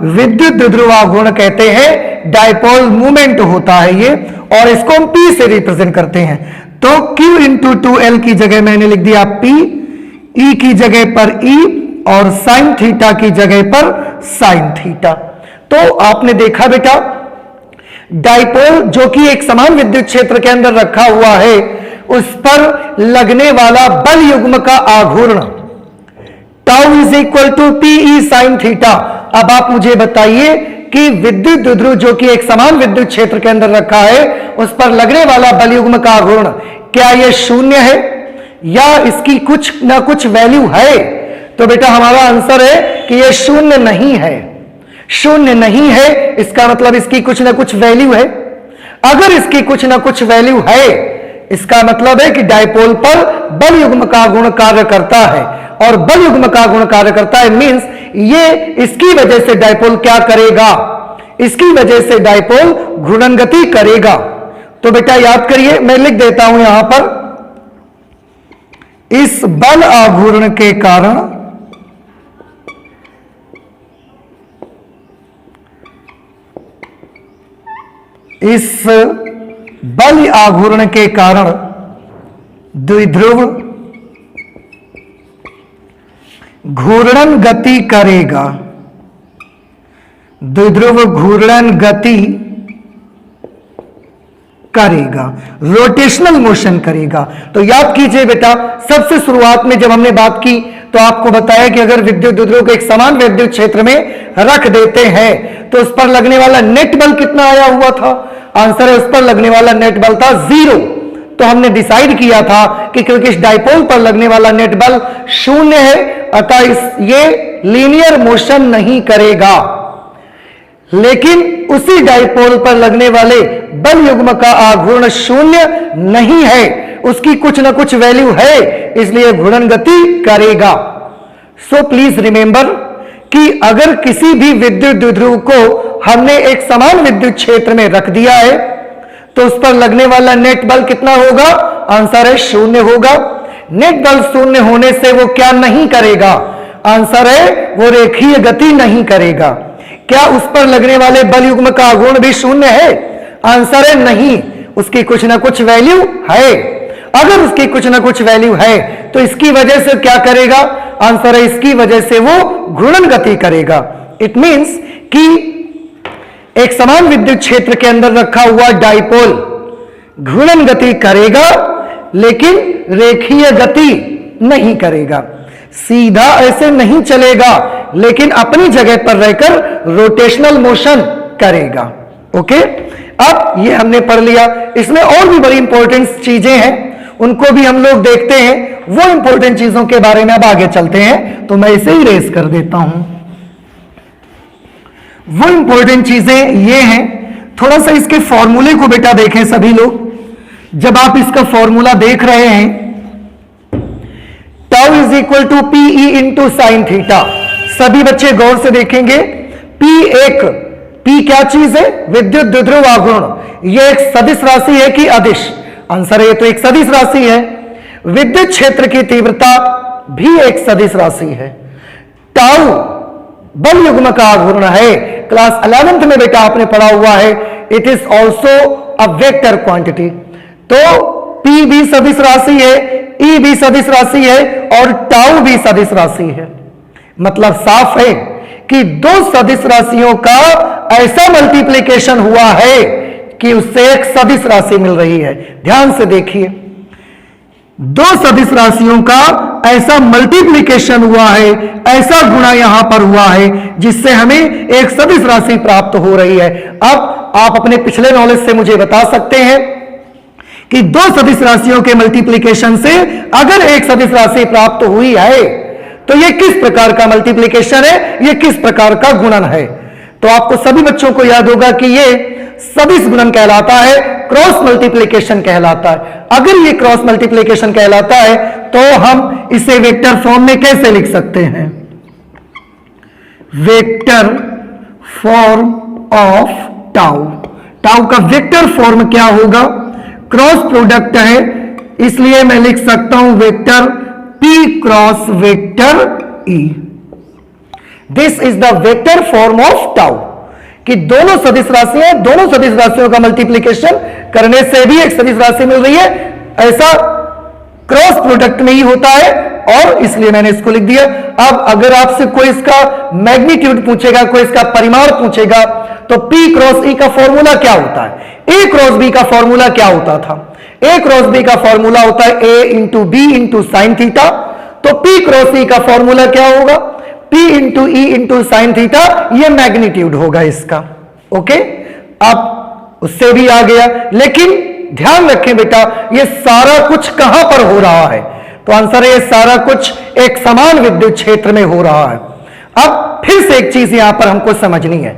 विद्युत द्विध्रुव आघूर्ण कहते हैं, डाइपोल मूवमेंट होता है ये, और इसको हम P से रिप्रेजेंट करते हैं। तो Q इंटू 2L की जगह मैंने लिख दिया P, E की जगह पर E और साइन थीटा की जगह पर साइन थीटा। तो आपने देखा बेटा, डाइपोल जो कि एक समान विद्युत क्षेत्र के अंदर रखा हुआ है, उस पर लगने वाला बल युग्म का आघूर्ण tau is equal to PE sine theta. अब आप मुझे बताइए कि विद्युत द्विध्रुव जो कि एक समान विद्युत क्षेत्र के अंदर रखा है, उस पर लगने वाला बल युग्म का आघूर्ण क्या यह शून्य है या इसकी कुछ ना कुछ वैल्यू है? तो बेटा हमारा आंसर है कि यह शून्य नहीं है। शून्य नहीं है इसका मतलब इसकी कुछ ना कुछ वैल्यू है। अगर इसकी कुछ ना कुछ वैल्यू है, इसका मतलब है कि डाइपोल पर बल युग्म का गुण कार्य करता है, और बल युग्म का गुण कार्य करता है मींस ये इसकी वजह से डाइपोल क्या करेगा? इसकी वजह से डाइपोल घूर्णन गति करेगा। तो बेटा याद करिए, मैं लिख देता हूं यहां पर, इस बल आघूर्ण के कारण इस बल आघूर्ण के कारण द्विध्रुव घूर्णन गति करेगा, द्विध्रुव घूर्णन गति करेगा, रोटेशनल मोशन करेगा। तो याद कीजिए बेटा, सबसे शुरुआत में जब हमने बात की तो आपको बताया कि अगर विद्युत द्विध्रुव को एक समान विद्युत क्षेत्र में रख देते हैं तो उस पर लगने वाला नेट बल कितना आया हुआ था? आंसर है उस पर लगने वाला नेट बल था 0। तो हमने डिसाइड किया था कि क्योंकि इस डाइपोल पर लगने वाला नेट बल शून्य है, अतः ये लीनियर मोशन नहीं करेगा। लेकिन उसी डाइपोल पर लगने वाले बल युग्म का आघूर्ण शून्य नहीं है, उसकी कुछ ना कुछ वैल्यू है, इसलिए घूर्णन गति करेगा। सो प्लीज रिमेंबर कि अगर किसी भी विद्युत द्विध्रुव को हमने एक समान विद्युत क्षेत्र में रख दिया है तो उस पर लगने वाला नेट बल कितना होगा? आंसर है शून्य होगा। नेट बल शून्य होने से वो क्या नहीं करेगा? आंसर है वो रेखीय गति नहीं करेगा। क्या उस पर लगने वाले बल युग्म का आघूर्ण भी शून्य है? आंसर है नहीं, उसकी कुछ ना कुछ वैल्यू है। अगर उसकी कुछ ना कुछ वैल्यू है तो इसकी वजह से क्या करेगा? आंसर है इसकी वजह से वो घूर्णन गति करेगा। इट मींस कि एक समान विद्युत क्षेत्र के अंदर रखा हुआ डाइपोल घूर्णन गति करेगा लेकिन रेखीय गति नहीं करेगा, सीधा ऐसे नहीं चलेगा, लेकिन अपनी जगह पर रहकर रोटेशनल मोशन करेगा। ओके, अब ये हमने पढ़ लिया। इसमें और भी बड़ी इंपॉर्टेंट चीजें हैं, उनको भी हम लोग देखते हैं। वो इंपॉर्टेंट चीजों के बारे में अब आगे चलते हैं, तो मैं इसे ही रेस कर देता हूं। वो इंपॉर्टेंट चीजें ये हैं, थोड़ा सा इसके फॉर्मूले को बेटा देखें सभी लोग। जब आप इसका फॉर्मूला देख रहे हैं, tau is equal to P E into sine theta, सभी बच्चे गौर से देखेंगे। पी क्या चीज है? विद्युत द्विध्रुव आघूर्ण। यह एक सदिश राशि है कि अदिश? आंसर है ये तो एक सदिश राशि है। विद्युत क्षेत्र की तीव्रता भी एक सदिश राशि है। टाउ बल युग्म का आघूर्ण है। क्लास 11th में बेटा आपने पढ़ा हुआ है, it is also a vector quantity. तो P भी सदिश राशि है, E भी सदिश राशि है और टाउ भी सदिश राशि है। मतलब साफ है कि दो सदिश राशियों का ऐसा मल्टीप्लिकेशन हुआ है कि उससे एक सदिश राशि मिल रही है। ध्यान से देखिए, दो सदिश राशियों का ऐसा मल्टीप्लिकेशन हुआ है, ऐसा गुणा यहां पर हुआ है जिससे हमें एक सदिश राशि प्राप्त हो रही है। अब आप अपने पिछले नॉलेज से मुझे बता सकते हैं कि दो सदिश राशियों के मल्टीप्लिकेशन से अगर एक सदिश राशि प्राप्त हुई है तो यह किस प्रकार का मल्टीप्लिकेशन है, यह किस प्रकार का गुणन है। तो आपको सभी बच्चों को याद होगा कि यह सदिश गुणन कहलाता है, क्रॉस मल्टीप्लिकेशन कहलाता है। अगर ये क्रॉस मल्टीप्लिकेशन कहलाता है तो हम इसे वेक्टर फॉर्म में कैसे लिख सकते हैं? Vector form of tau. Tau का वेक्टर फॉर्म क्या होगा? क्रॉस प्रोडक्ट है, इसलिए मैं लिख सकता हूं vector P cross vector E। This is the vector form of tau कि दोनों सदिश राशियां, दोनों सदिश राशियों का मल्टीप्लिकेशन करने से भी एक सदिश राशि मिल रही है, ऐसा क्रॉस प्रोडक्ट में ही होता है और इसलिए मैंने इसको लिख दिया। अब अगर आपसे कोई इसका मैग्नीट्यूड पूछेगा, कोई इसका परिमाण पूछेगा, तो P क्रॉस E का फॉर्मूला क्या होता है? A क्रॉस B का फॉर्मूला क्या होता था? A क्रॉस B का फॉर्मूला होता है A into B into sine theta. तो P क्रॉस E का फॉर्मूला क्या होगा? P into E into sine theta, यह मैग्नीट्यूड होगा इसका। ओके, अब उससे भी आ गया, लेकिन ध्यान रखें बेटा, यह सारा कुछ कहां पर हो रहा है? तो आंसर है यह सारा कुछ एक समान विद्युत क्षेत्र में हो रहा है। अब फिर से एक चीज यहां पर हमको समझनी है,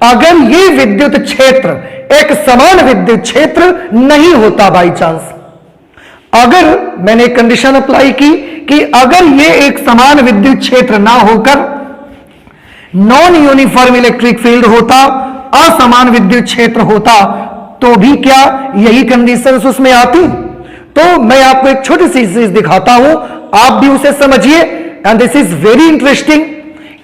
अगर यह विद्युत क्षेत्र एक समान विद्युत क्षेत्र नहीं होता, बाई चांस अगर मैंने कंडीशन अप्लाई की कि अगर यह एक समान विद्युत क्षेत्र ना होकर नॉन यूनिफॉर्म इलेक्ट्रिक फील्ड होता, असमान विद्युत क्षेत्र होता, तो भी क्या यही कंडीशंस उसमें आती? तो मैं आपको एक छोटी सी चीज दिखाता हूं, आप भी उसे समझिए। And this is very interesting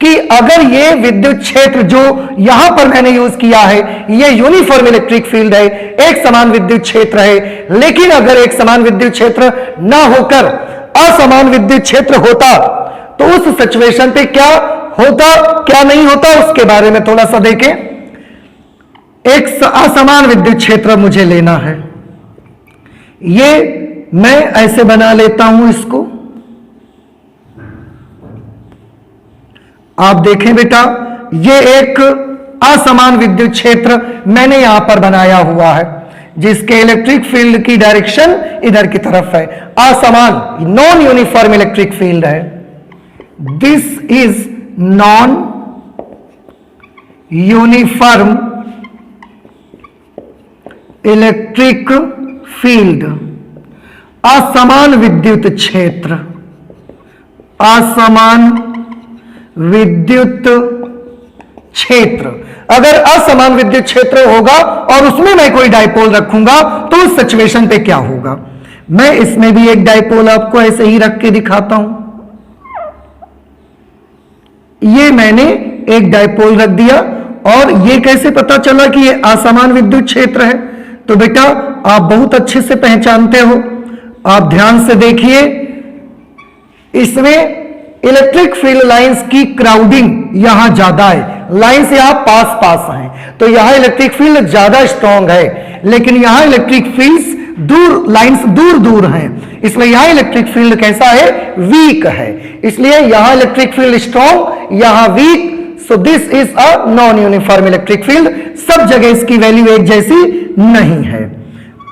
कि अगर ये विद्युत क्षेत्र जो यहां पर मैंने यूज किया है, ये यूनिफॉर्म इलेक्ट्रिक फील्ड है, एक समान विद्युत क्षेत्र है, लेकिन अगर एक समान विद्युत क्षेत्र ना होकर असमान विद्युत क्षेत्र होता तो उस सिचुएशन पे क्या होता, क्या नहीं होता, उसके बारे में थोड़ा सा देखें। एक असमान विद्युत क्षेत्र मुझे लेना है, ये मैं ऐसे बना लेता हूं इसको। आप देखें बेटा, ये एक असमान विद्युत क्षेत्र मैंने यहां पर बनाया हुआ है। जिसके इलेक्ट्रिक फील्ड की डायरेक्शन इधर की तरफ है, असमान, नॉन यूनिफॉर्म इलेक्ट्रिक फील्ड है। This is non uniform electric field, असमान विद्युत क्षेत्र, असमान विद्युत क्षेत्र। अगर असमान विद्युत क्षेत्र होगा और उसमें मैं कोई डाइपोल रखूंगा तो उस सिचुएशन पे क्या होगा? मैं इसमें भी एक डाइपोल आपको ऐसे ही रख के दिखाता हूं। ये मैंने एक डाइपोल रख दिया और ये कैसे पता चला कि ये असमान विद्युत क्षेत्र है? तो बेटा आप बहुत अच्छे से पहचानते हो, आप ध्यान से देखिए, इसमें इलेक्ट्रिक फील्ड लाइंस की क्राउडिंग यहां ज्यादा है, लाइंस यहां पास पास हैं, तो यहां इलेक्ट्रिक फील्ड ज्यादा स्ट्रांग है, लेकिन यहां इलेक्ट्रिक फील्ड्स दूर, लाइंस दूर दूर हैं, इसलिए यहां इलेक्ट्रिक फील्ड कैसा है? वीक है। इसलिए यहां इलेक्ट्रिक फील्ड स्ट्रांग, यहां weak. So this is a non uniform electric field, सब जगह इसकी वैल्यू एक जैसी नहीं है।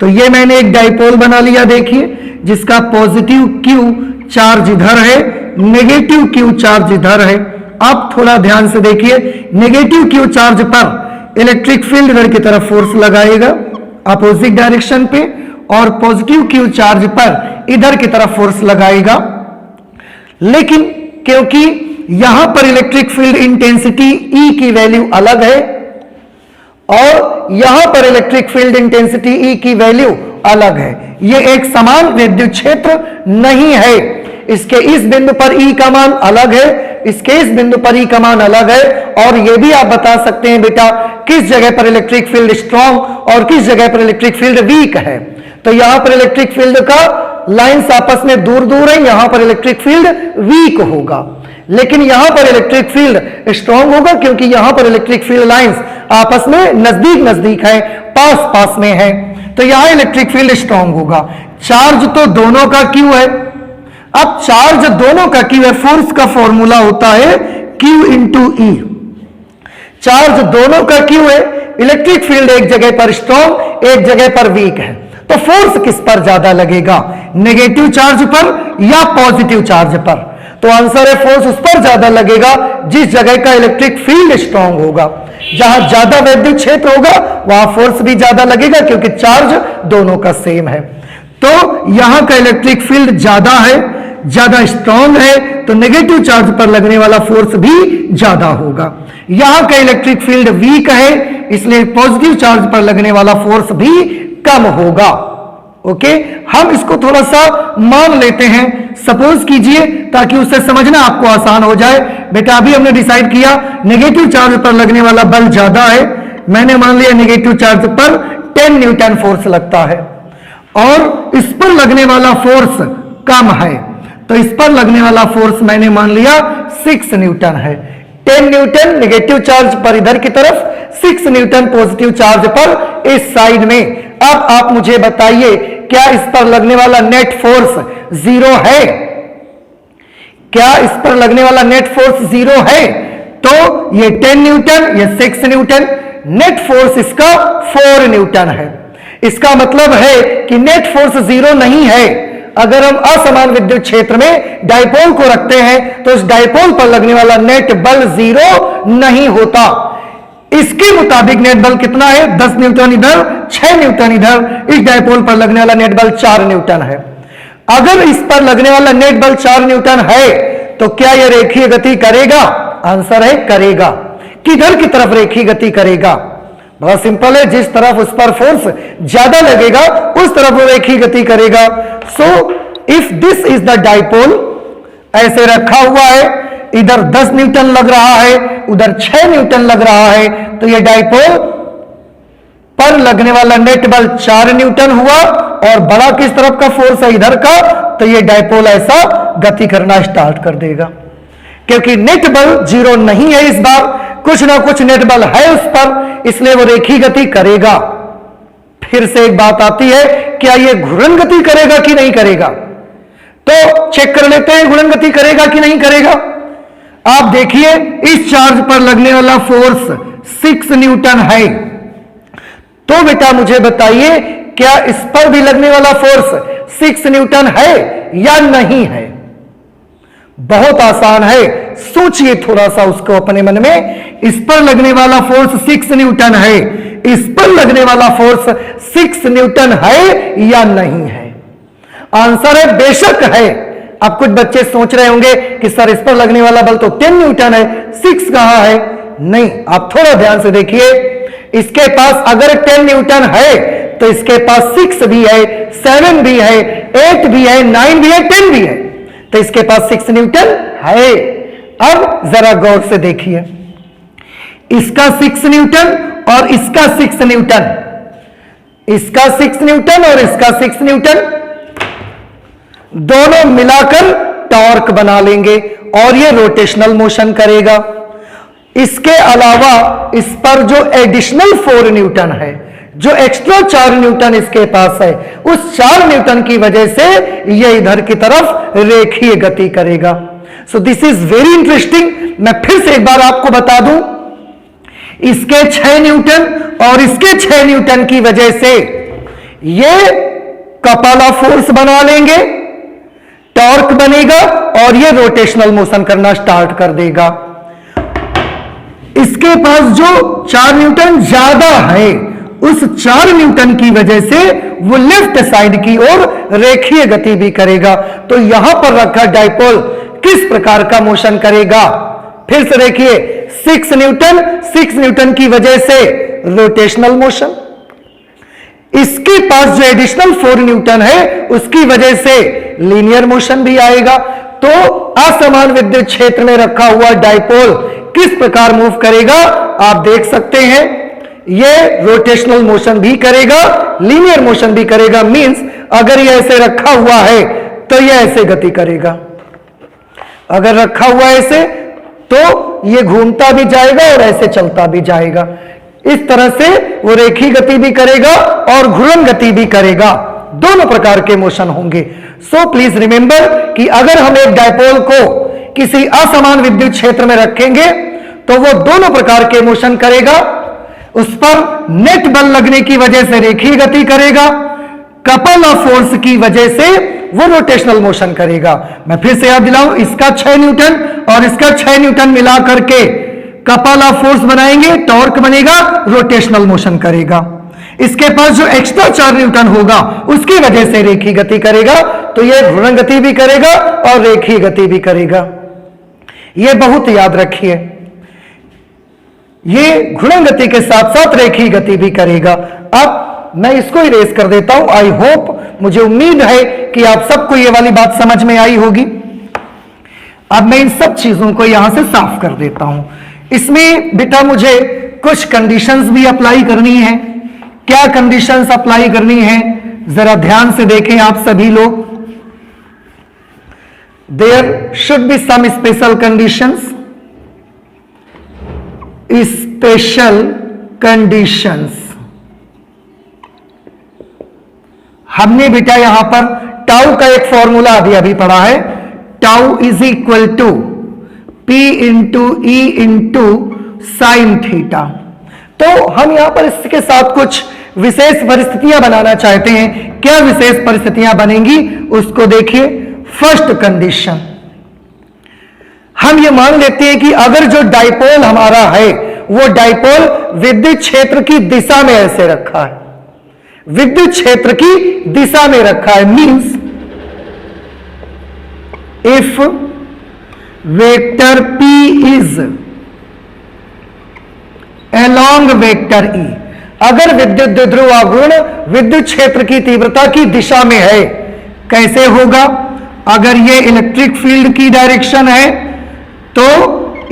तो ये मैंने एक डाइपोल बना लिया, देखिए, जिसका पॉजिटिव क्यू चार्ज इधर है, नेगेटिव क्यू चार्ज इधर है। आप थोड़ा ध्यान से देखिए, नेगेटिव क्यू चार्ज पर इलेक्ट्रिक फील्ड इधर की तरफ फोर्स लगाएगा अपोजिट डायरेक्शन पे, और पॉजिटिव क्यू चार्ज पर इधर की तरफ फोर्स लगाएगा। लेकिन क्योंकि यहां पर इलेक्ट्रिक फील्ड इंटेंसिटी E की वैल्यू अलग है और यहां पर इलेक्ट्रिक फील्ड इंटेंसिटी E की वैल्यू अलग है, ये एक समान विद्युत क्षेत्र नहीं है। इसके इस बिंदु पर E का मान अलग है, इसके इस बिंदु पर E का मान अलग है, और यह भी आप बता सकते हैं बेटा किस जगह पर इलेक्ट्रिक फील्ड स्ट्रांग और किस जगह पर इलेक्ट्रिक फील्ड वीक है। तो यहां पर इलेक्ट्रिक फील्ड का लाइंस आपस में दूर दूर है, यहां पर इलेक्ट्रिक फील्ड वीक होगा, लेकिन यहां पर इलेक्ट्रिक फील्ड स्ट्रांग होगा क्योंकि यहां पर इलेक्ट्रिक फील्ड लाइंस आपस में नजदीक नजदीक है, पास पास में है, तो यहां इलेक्ट्रिक फील्ड स्ट्रांग होगा। चार्ज तो दोनों का क्यू है। अब चार्ज दोनों का क्यू है, फोर्स का फॉर्मूला होता है क्यू इंटू ई। चार्ज दोनों का क्यू है, इलेक्ट्रिक फील्ड एक जगह पर स्ट्रांग एक जगह पर वीक है, तो फोर्स किस पर ज्यादा लगेगा? नेगेटिव चार्ज पर या पॉजिटिव चार्ज पर? तो आंसर है फोर्स उस पर ज्यादा लगेगा जिस जगह का इलेक्ट्रिक फील्ड स्ट्रांग होगा। जहां ज्यादा विद्युत क्षेत्र होगा वहां फोर्स भी ज्यादा लगेगा क्योंकि चार्ज दोनों का सेम है। तो यहां का इलेक्ट्रिक फील्ड ज्यादा है, ज्यादा स्ट्रांग है, तो नेगेटिव चार्ज पर लगने वाला फोर्स भी ज्यादा होगा। यहां का इलेक्ट्रिक फील्ड वीक है, इसलिए पॉजिटिव चार्ज पर लगने वाला फोर्स भी कम होगा। ओके, हम इसको थोड़ा सा मान लेते हैं, सपोज कीजिए, ताकि उससे समझना आपको आसान हो जाए। बेटा अभी हमने डिसाइड किया नेगेटिव चार्ज पर लगने वाला बल ज्यादा है, मैंने मान लिया नेगेटिव चार्ज पर 10 न्यूटन फोर्स लगता है और इस पर लगने वाला फोर्स कम है, तो इस पर लगने वाला फोर्स मैंने मान लिया 6 न्यूटन है। 10 न्यूटन नेगेटिव चार्ज पर इधर की तरफ, 6 न्यूटन पॉजिटिव चार्ज पर इस साइड में। अब आप मुझे बताइए क्या इस पर लगने वाला नेट फोर्स 0 है? क्या इस पर लगने वाला नेट फोर्स 0 है? तो ये 10 न्यूटन, ये 6 न्यूटन, नेट फोर्स इसका 4 न्यूटन है। इसका मतलब है कि नेट फोर्स 0 नहीं है। अगर हम असमान विद्युत क्षेत्र में डाइपोल को रखते हैं तो इस डाइपोल पर लगने वाला नेट बल 0 नहीं होता। इसके मुताबिक नेट बल कितना है? 10 न्यूटन इधर, 6 न्यूटन इधर। इस डाइपोल पर लगने वाला नेट बल 4 न्यूटन है। अगर इस पर लगने वाला नेट बल 4 न्यूटन है तो क्या यह रेखीय गति करेगा? आंसर है करेगा। किधर की तरफ रेखीय गति करेगा? बहुत सिंपल है, जिस तरफ उस पर फोर्स ज्यादा लगेगा उस तरफ वो रेखीय गति करेगा। So if this is the dipole, ऐसे रखा हुआ है, इधर 10 न्यूटन लग रहा है, उधर 6 न्यूटन लग रहा है, तो ये डाइपोल पर लगने वाला नेट बल 4 न्यूटन हुआ और बड़ा किस तरफ का फोर्स है? इधर का, तो ये डाइपोल ऐसा गति करना स्टार्ट कर देगा। क्योंकि नेट बल 0 नहीं है, इस बार कुछ ना कुछ नेट बल है उस पर, इसलिए वो रेखीय गति करेगा। फिर से एक बात आती है, क्या ये घूर्णन गति करेगा कि नहीं करेगा? तो चेक कर लेते हैं घूर्णन गति करेगा कि नहीं करेगा। आप देखिए इस चार्ज पर लगने वाला फोर्स 6 न्यूटन है, तो बेटा मुझे बताइए क्या इस पर भी लगने वाला फोर्स 6 न्यूटन है या नहीं है? बहुत आसान है, सोचिए थोड़ा सा उसको अपने मन में। इस पर लगने वाला फोर्स 6 न्यूटन है, इस पर लगने वाला फोर्स 6 न्यूटन है या नहीं है? आंसर है बेशक है। अब कुछ बच्चे सोच रहे होंगे कि सर इस पर लगने वाला बल तो 10 न्यूटन है, 6 कहां है? नहीं, आप थोड़ा ध्यान से देखिए। इसके पास अगर 10 न्यूटन है तो इसके पास 6 भी है, 7 भी है, 8 भी है, 9 भी है, 10 भी है, तो इसके पास 6 न्यूटन है। अब जरा गौर से देखिए, इसका 6 न्यूटन और इसका 6 न्यूटन, इसका 6 न्यूटन और इसका 6 न्यूटन, दोनों मिलाकर टॉर्क बना लेंगे और ये रोटेशनल मोशन करेगा। इसके अलावा इस पर जो एडिशनल 4 न्यूटन है, जो एक्स्ट्रा 4 न्यूटन इसके पास है, उस 4 न्यूटन की वजह से ये इधर की तरफ रेखीय गति करेगा। सो दिस इज वेरी इंटरेस्टिंग। मैं फिर से एक बार आपको बता दूं, इसके 6 न्यूटन और इसके 6 न्यूटन की वजह से ये कपाला फोर्स बना लेंगे, टॉर्क बनेगा और ये रोटेशनल मोशन करना स्टार्ट कर देगा। इसके पास जो 4 न्यूटन ज्यादा है, उस 4 न्यूटन की वजह से वो लेफ्ट साइड की ओर रेखीय गति भी करेगा। तो यहां पर रखा डाइपोल किस प्रकार का मोशन करेगा? फिर से देखिए, 6 न्यूटन की वजह से रोटेशनल मोशन, इसके पास जो एडिशनल 4 न्यूटन है उसकी वजह से लीनियर मोशन भी आएगा। तो असमान विद्युत क्षेत्र में रखा हुआ डाइपोल किस प्रकार मूव करेगा आप देख सकते हैं। ये रोटेशनल मोशन भी करेगा, लीनियर मोशन भी करेगा। मींस अगर ये ऐसे रखा हुआ है तो ये ऐसे गति करेगा, अगर रखा हुआ है ऐसे तो ये घूमता भी जाएगा और ऐसे चलता भी जाएगा। इस तरह से वो रेखीय गति भी करेगा और घूर्णन गति भी करेगा, दोनों प्रकार के मोशन होंगे। सो प्लीज रिमेंबर कि अगर हम एक डाइपोल को किसी असमान विद्युत क्षेत्र में रखेंगे तो वो दोनों प्रकार के मोशन करेगा। उस पर नेट बल लगने की वजह से रेखीय गति करेगा, कपल ऑफ फोर्स की वजह से वो रोटेशनल मोशन करेगा। मैं फिर से याद दिलाऊं, इसका 6 न्यूटन और इसका 6 न्यूटन मिला करके कपल ऑफ फोर्स बनाएंगे, टॉर्क बनेगा, रोटेशनल मोशन करेगा। इसके पास जो एक्स्ट्रा 4 न्यूटन होगा उसकी वजह से रेखीय गति करेगा, तो ये घूर्णन गति भी करेगा और रेखीय गति भी करेगा। ये बहुत याद रखिए, ये घूर्णन गति के साथ साथ रेखीय गति भी करेगा। अब मैं इसको इरेज कर देता हूं। आई होप, मुझे उम्मीद है कि आप सबको ये वाली बात समझ में आई होगी। अब मैं इन सब चीजों को यहां से साफ कर देता हूं। इसमें बेटा मुझे कुछ कंडीशंस भी अप्लाई करनी है। क्या कंडीशंस अप्लाई करनी है जरा ध्यान से देखें आप सभी लोग। There should be some special conditions, special conditions. हमने बेटा यहां पर टाउ का एक फॉर्मूला अभी अभी पढ़ा है, tau is equal to P into E into sine theta. तो हम यहां पर इसके साथ कुछ विशेष परिस्थितियां बनाना चाहते हैं। क्या विशेष परिस्थितियां बनेंगी उसको देखिए। फर्स्ट कंडीशन, हम ये मान लेते हैं कि अगर जो डाइपोल हमारा है वो डाइपोल विद्युत क्षेत्र की दिशा में ऐसे रखा है, विद्युत क्षेत्र की दिशा में रखा है। Means if vector P is along vector E, अगर विद्युत द्विध्रुव आघूर्ण विद्युत क्षेत्र की तीव्रता की दिशा में है, कैसे होगा? अगर ये इलेक्ट्रिक फील्ड की डायरेक्शन है तो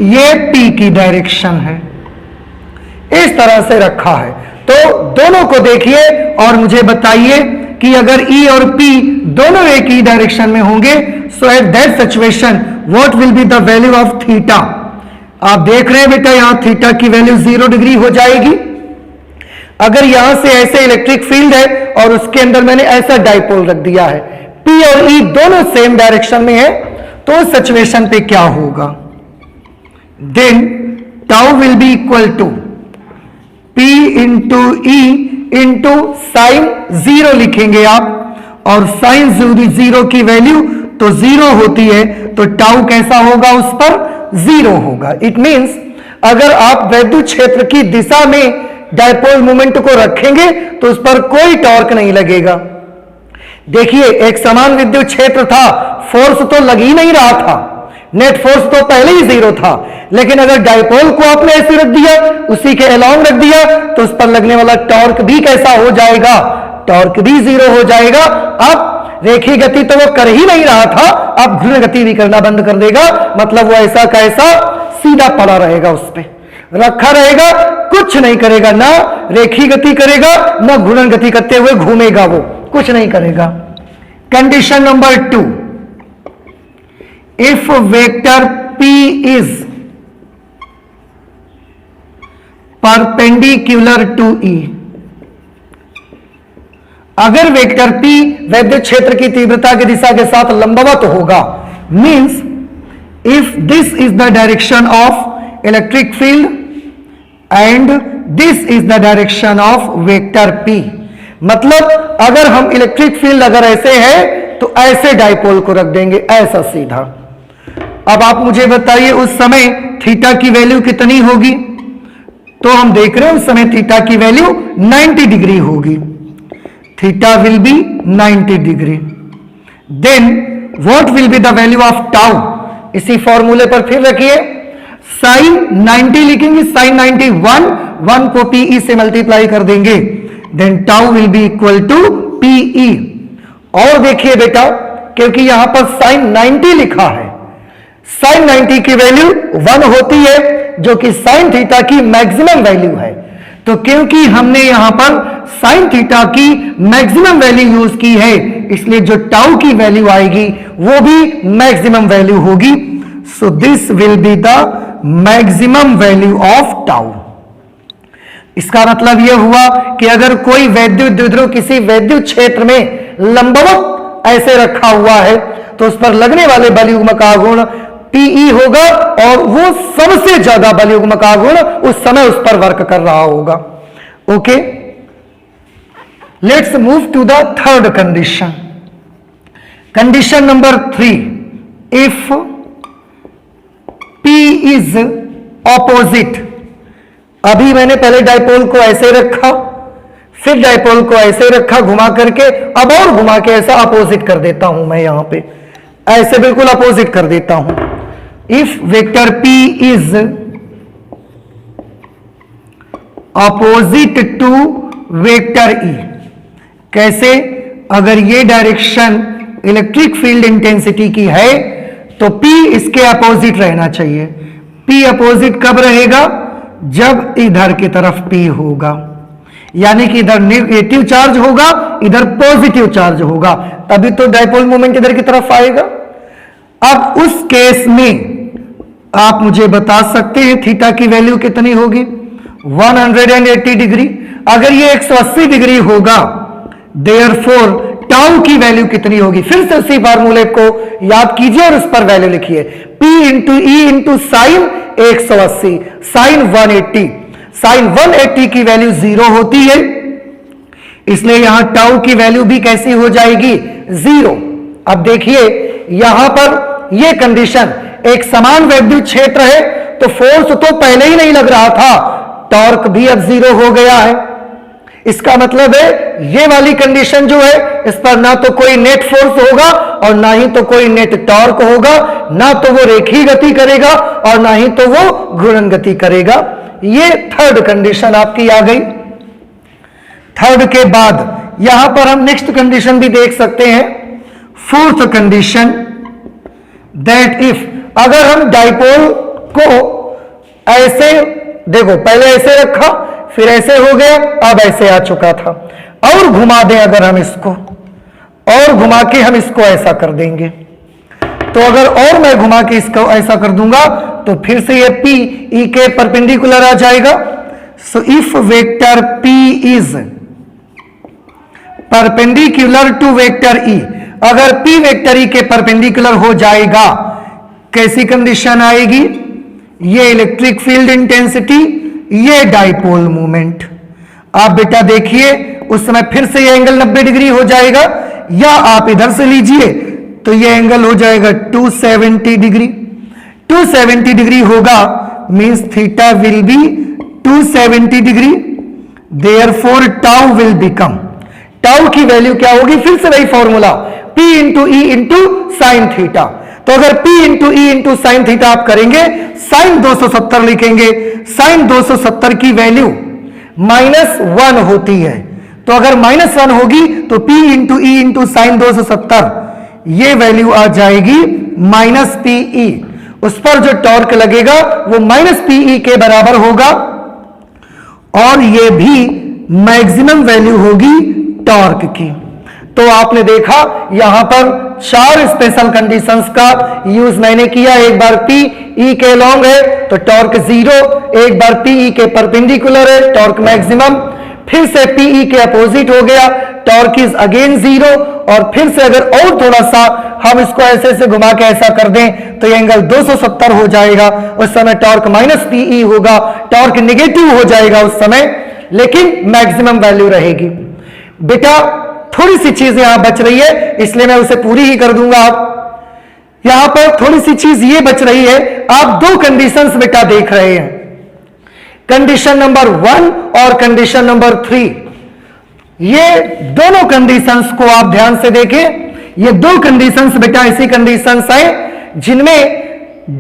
ये P की डायरेक्शन है, इस तरह से रखा है। तो दोनों को देखिए और मुझे बताइए कि अगर E और P दोनों एक ही डायरेक्शन में होंगे, so at that situation what will be the value of theta. आप देख रहे हैं बेटा यहां थीटा की वैल्यू 0 डिग्री हो जाएगी। अगर यहां से ऐसे इलेक्ट्रिक फील्ड है और उसके अंदर मैंने ऐसा डाइपोल रख दिया है, P और E दोनों सेम डायरेक्शन में है, तो सिचुएशन पे क्या होगा? Then tau will be equal to P into E into sine 0 लिखेंगे आप, और साइन 0 की वैल्यू तो 0 होती है, तो टाउ कैसा होगा, उस पर 0 होगा। इट मींस अगर आप वैद्युत क्षेत्र की दिशा में डायपोल मोमेंट को रखेंगे तो उस पर कोई टॉर्क नहीं लगेगा। देखिए एक समान विद्युत क्षेत्र था, फोर्स तो लग ही नहीं रहा था, नेट फोर्स तो पहले ही 0 था, लेकिन अगर डायपोल को आपने ऐसे रख दिया, उसी के अलॉन्ग रख दिया, तो उस पर लगने वाला टॉर्क भी कैसा हो जाएगा, टॉर्क भी 0 हो जाएगा। अब रेखीय गति तो वो कर ही नहीं रहा था, अब घूर्णन गति भी करना बंद कर देगा, मतलब वो ऐसा कैसा सीधा पड़ा रहेगा, उस पर रखा रहेगा, कुछ नहीं करेगा, ना रेखीय गति करेगा ना घूर्णन गति करते हुए घूमेगा, वो कुछ नहीं करेगा। Condition number 2, if vector P is perpendicular to E, अगर वेक्टर P वैद्युत क्षेत्र की तीव्रता की दिशा के साथ लंबवत होगा, means if this is the direction of electric field and this is the direction of vector P, मतलब अगर हम इलेक्ट्रिक फील्ड अगर ऐसे है तो ऐसे डायपोल को रख देंगे, ऐसा सीधा। अब आप मुझे बताइए उस समय थीटा की वैल्यू कितनी होगी, तो हम देख रहे हैं उस समय थीटा की वैल्यू 90 डिग्री होगी, theta will be 90 degree. Then what will be the value of tau, इसी फॉर्मूले पर फिर रखिए, साइन 90 लिखेंगे, साइन 90 1 को PE से मल्टीप्लाई कर देंगे, then tau will be equal to PE। और देखिए बेटा, क्योंकि यहां पर साइन 90 लिखा है, साइन 90 की वैल्यू 1 होती है, जो कि साइन थीटा की मैक्सिमम वैल्यू है, तो क्योंकि हमने यहां पर साइन थीटा की मैक्सिमम वैल्यू यूज की है, इसलिए जो टाउ की वैल्यू आएगी वो भी मैक्सिमम वैल्यू होगी। So this will be the maximum value of tau. इसका मतलब यह हुआ कि अगर कोई वैद्युत द्विध्रुव किसी वैद्युत क्षेत्र में लंबवत ऐसे रखा हुआ है, तो उस पर लगने वाले बलयुग्म का गुण PE होगा, और वो सबसे ज्यादा बलयुग्म का गुण उस समय उस पर वर्क कर रहा होगा। Okay, let's move to the third condition. Condition number 3, if P is opposite, अभी मैंने पहले डायपोल को ऐसे रखा, फिर डायपोल को ऐसे रखा घुमा करके, अब और घुमा के ऐसा अपोजिट कर देता हूं मैं, यहां पे ऐसे बिल्कुल अपोजिट कर देता हूं। If vector P is opposite to vector E, कैसे, अगर ये डायरेक्शन इलेक्ट्रिक फील्ड इंटेंसिटी की है तो P इसके अपोजिट रहना चाहिए। P अपोजिट कब रहेगा, जब इधर की तरफ P होगा, यानी कि इधर नेगेटिव चार्ज होगा, इधर पॉजिटिव चार्ज होगा, तभी तो डायपोल मोमेंट इधर की तरफ आएगा। अब उस केस में आप मुझे बता सकते हैं थीटा की वैल्यू कितनी होगी, 180 डिग्री। अगर ये 180 डिग्री होगा, देयरफॉर टाउ की वैल्यू कितनी होगी, फिर से उसी फार्मूले को याद कीजिए और उस पर वैल्यू लिखिए, P into E into sine 180, sine 180, sine 180 की वैल्यू 0 होती है, इसलिए यहां टाउ की वैल्यू भी कैसी हो जाएगी, 0। अब देखिए यहां पर यह कंडीशन, एक समान वैद्युत क्षेत्र है तो फोर्स तो पहले ही नहीं लग रहा था, टॉर्क भी अब 0 हो गया है। इसका मतलब है ये वाली कंडीशन जो है, इस पर ना तो कोई नेट फोर्स होगा और ना ही तो कोई नेट टॉर्क होगा, ना तो वो रेखीय गति करेगा और ना ही तो वो घूर्णन गति करेगा। ये थर्ड कंडीशन आपकी आ गई। थर्ड के बाद यहां पर हम नेक्स्ट कंडीशन भी देख सकते हैं, फोर्थ कंडीशन, दैट इफ, अगर हम डायपोल को ऐसे, देखो पहले ऐसे रखा, फिर ऐसे हो गया, अब ऐसे आ चुका था, और घुमा दें अगर हम इसको, और घुमा के हम इसको ऐसा कर देंगे, तो अगर और मैं घुमा के इसको ऐसा कर दूंगा तो फिर से ये P E के परपेंडिकुलर आ जाएगा। So if vector P is perpendicular to vector E, अगर P वेक्टर E के परपेंडिकुलर हो जाएगा, कैसी कंडीशन आएगी, ये इलेक्ट्रिक फील्ड इंटेंसिटी, ये डायपोल मोमेंट, आप बेटा देखिए उस समय फिर से ये एंगल 90 डिग्री हो जाएगा, या आप इधर से लीजिए तो ये एंगल हो जाएगा 270 डिग्री। 270 डिग्री होगा means theta will B 270 degree, therefore tau will become, tau की वैल्यू क्या होगी, फिर से वही formula P into E into sine theta. तो अगर P into E into sine theta आप करेंगे, साइन 270 लिखेंगे, साइन 270 की वैल्यू -1 होती है, तो अगर -1 होगी तो P into E into sign 270 ये वैल्यू आ जाएगी -PE। उस पर जो टॉर्क लगेगा वो -PE के बराबर होगा, और ये भी मैक्सिमम वैल्यू होगी टॉर्क की। तो आपने देखा यहां पर 4 स्पेशल कंडीशंस का यूज मैंने किया। एक बार PE के लॉन्ग है तो टॉर्क 0, एक बार PE के परपेंडिकुलर है टॉर्क मैक्सिमम, फिर से PE के अपोजिट हो गया टॉर्क इज अगेन 0, और फिर से अगर और थोड़ा सा हम इसको ऐसे से घुमा के ऐसा कर दें तो ये एंगल 270 हो जाएगा, उस समय टॉर्क -PE होगा, टॉर्क नेगेटिव हो जाएगा उस समय, लेकिन मैक्सिमम वैल्यू रहेगी। बेटा थोड़ी सी चीज यहां बच रही है, इसलिए मैं उसे पूरी ही कर दूंगा। आप यहां पर थोड़ी सी चीज ये बच रही है, आप 2 कंडीशंस बेटा देख रहे हैं, कंडीशन नंबर 1 और कंडीशन नंबर 3। ये दोनों कंडीशंस को आप ध्यान से देखें। ये 2 कंडीशंस बेटा ऐसी कंडीशंस हैं जिनमें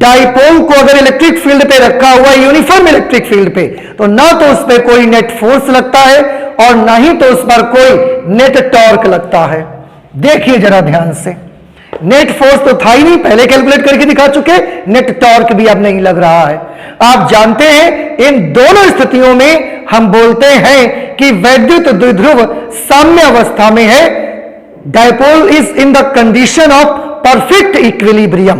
डाइपोल को अगर इलेक्ट्रिक फील्ड पे रखा हुआ है, यूनिफॉर्म इलेक्ट्रिक फील्ड पे, तो ना तो उस पर कोई नेट फोर्स लगता है और ना ही तो उस पर कोई नेट टॉर्क लगता है। देखिए जरा ध्यान से, नेट फोर्स तो था ही नहीं, पहले कैलकुलेट करके दिखा चुके, नेट टॉर्क भी अब नहीं लग रहा है। आप जानते हैं इन दोनों स्थितियों में हम बोलते हैं कि वैद्युत द्विध्रुव साम्य अवस्था में है। Dipole is in the condition of perfect equilibrium,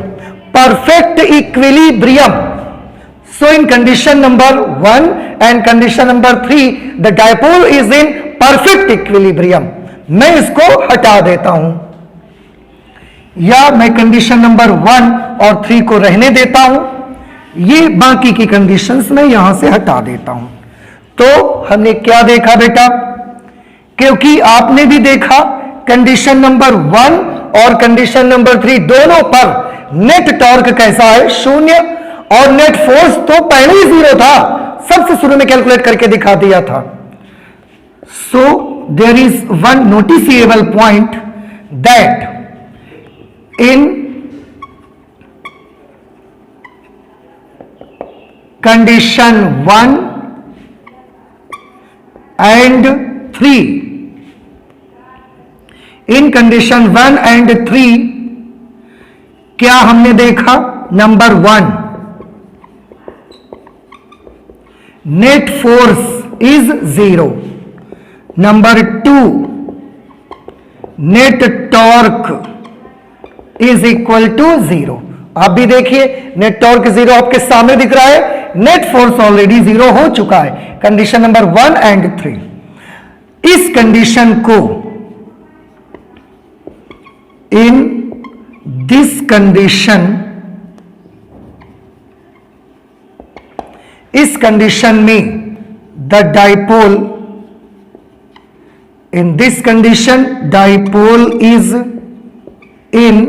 perfect equilibrium. So in condition number 1 and condition number 3 the dipole is in perfect equilibrium। मैं इसको हटा देता हूं, या मैं कंडीशन नंबर 1 और 3 को रहने देता हूं, ये बाकी की कंडीशंस मैं यहां से हटा देता हूं। तो हमने क्या देखा बेटा, क्योंकि आपने भी देखा कंडीशन नंबर 1 और कंडीशन नंबर 3 दोनों पर नेट टॉर्क कैसा है, 0, और नेट फोर्स तो पहले ही 0 था, सबसे शुरू में कैलकुलेट करके दिखा दिया था। So there is one noticeable point that in condition 1 and 3, in condition 1 and 3 क्या हमने देखा, number 1 net force is 0, number 2 net torque is equal to 0। आप भी देखिए नेट टॉर्क 0 आपके सामने दिख रहा है, नेट फोर्स ऑलरेडी 0 हो चुका है, कंडीशन नंबर 1 एंड 3। इस कंडीशन को इन दिस कंडीशन, इस कंडीशन में the dipole, in this condition dipole is in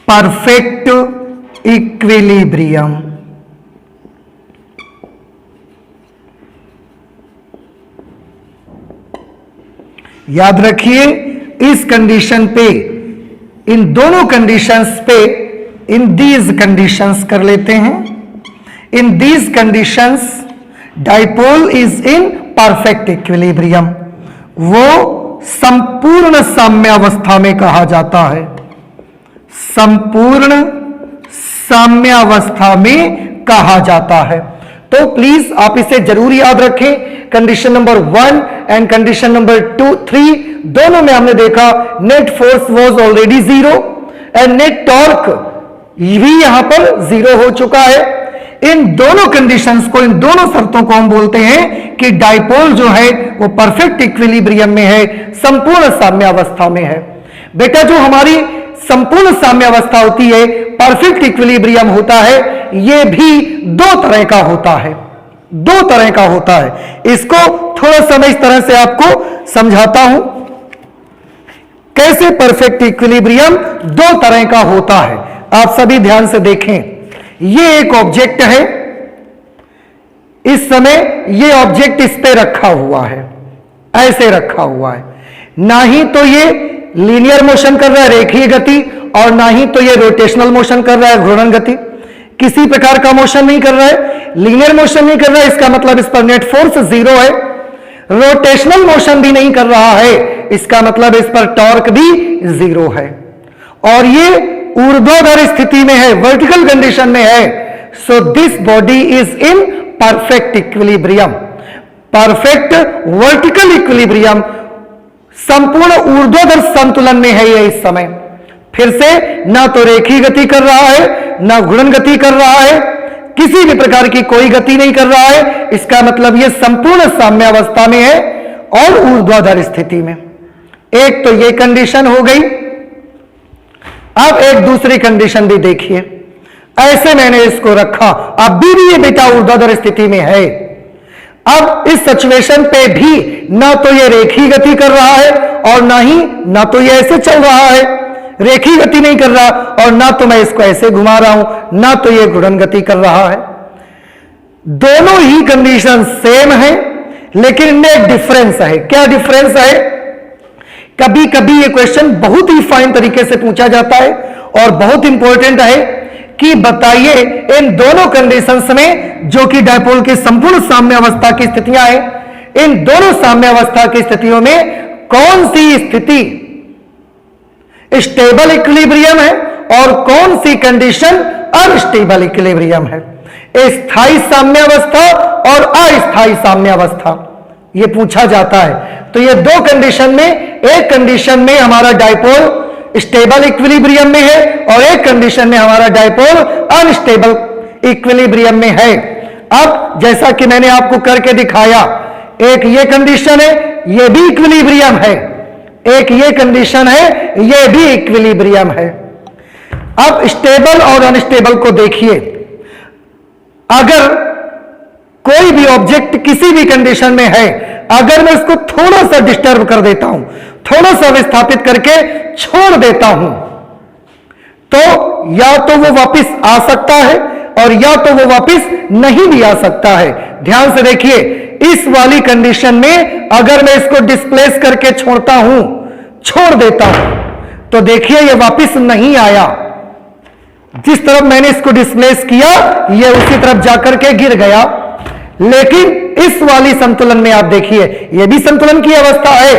perfect equilibrium. याद रखिए इस कंडीशन पे, इन दोनों कंडीशंस पे, इन दीज कंडीशंस कर लेते हैं, in these conditions dipole is in perfect equilibrium, वो संपूर्ण साम्यावस्था में कहा जाता है, संपूर्ण साम्यावस्था में कहा जाता है। तो प्लीज आप इसे जरूर याद रखें, condition number 1 and condition number 2, 3 दोनों में हमने देखा net force was already 0 and net torque भी यहां पर 0 हो चुका है। इन दोनों कंडीशंस को, इन दोनों शर्तों को हम बोलते हैं कि डाइपोल जो है वो परफेक्ट इक्विलिब्रियम में है, संपूर्ण साम्यावस्था में है। बेटा जो हमारी संपूर्ण साम्यावस्था होती है, परफेक्ट इक्विलिब्रियम होता है, ये भी 2 तरह का होता है। दो तरह का होता है। इसको थोड़ा सा मैं इस तरह से आपको समझाता हूं कैसे परफेक्ट इक्विलिब्रियम दो तरह का होता है। आप सभी ध्यान से देखें, ये एक ऑब्जेक्ट है, इस समय ये ऑब्जेक्ट इस पे रखा हुआ है, ऐसे रखा हुआ है। ना ही तो ये लीनियर मोशन कर रहा है, रेखीय गति, और ना ही तो ये रोटेशनल मोशन कर रहा है, घूर्णन गति। किसी प्रकार का मोशन नहीं कर रहा है, लीनियर मोशन नहीं कर रहा है, इसका मतलब इस पर नेट फोर्स 0 है। रोटेशनल मोशन भी नहीं कर रहा है, इसका मतलब इस पर टॉर्क भी 0 है। और ये ऊर्ध्वाधर स्थिति में है, वर्टिकल कंडीशन में है। So this body is in perfect equilibrium. Perfect vertical equilibrium, संपूर्ण ऊर्ध्वाधर संतुलन में है ये इस समय। फिर से ना तो रेखीय गति कर रहा है, ना घूर्णन गति कर रहा है, किसी भी प्रकार की कोई गति नहीं कर रहा है। इसका मतलब ये संपूर्ण साम्यावस्था में है और ऊर्ध्वाधर स्थिति में। एक तो ये कंडीशन हो गई। अब एक दूसरी कंडीशन भी देखिए, ऐसे मैंने इसको रखा, अभी भी ये बेटा ऊर्ध्वाधर स्थिति में है। अब इस सिचुएशन पे भी ना तो ये रेखीय गति कर रहा है और ना तो ये ऐसे चल रहा है, रेखीय गति नहीं कर रहा, और ना तो मैं इसको ऐसे घुमा रहा हूं, ना तो ये घूर्णन गति कर रहा है। दोनों ही कंडीशन सेम है, लेकिन इनमें एक डिफरेंस है। क्या डिफरेंस है? कभी कभी ये क्वेश्चन बहुत ही फाइन तरीके से पूछा जाता है और बहुत इंपॉर्टेंट है कि बताइए इन दोनों कंडीशंस में, जो कि डायपोल की संपूर्ण साम्यावस्था की स्थितियां हैं, इन दोनों साम्यावस्था की स्थितियों में कौन सी स्थिति स्टेबल इक्विलिब्रियम है और कौन सी कंडीशन अनस्टेबल इक्विलिब्रियम है। स्थायी साम्यावस्था और अस्थायी साम्यावस्था ये पूछा जाता है। तो ये दो कंडीशन में, एक कंडीशन में हमारा डायपोल स्टेबल इक्विलिब्रियम में है और एक कंडीशन में हमारा डायपोल अनस्टेबल इक्विलिब्रियम में है। अब जैसा कि मैंने आपको करके दिखाया, एक ये कंडीशन है, ये भी इक्विलिब्रियम है, एक ये कंडीशन है, ये भी इक्विलिब्रियम है। अब स्टेबल और अनस्टेबल को देखिए। अगर कोई भी ऑब्जेक्ट किसी भी कंडीशन में है, अगर मैं उसको थोड़ा सा डिस्टर्ब कर देता हूं, थोड़ा सा विस्थापित करके छोड़ देता हूं, तो या तो वो वापस आ सकता है और या तो वो वापस नहीं भी आ सकता है। ध्यान से देखिए, इस वाली कंडीशन में अगर मैं इसको डिस्प्लेस करके छोड़ता हूं, छोड़ देता हूं, तो देखिए ये वापस नहीं आया। जिस तरफ मैंने इसको डिस्प्लेस किया, ये उसी तरफ जाकर के गिर गया। लेकिन इस वाली संतुलन में आप देखिए, ये भी संतुलन की अवस्था है,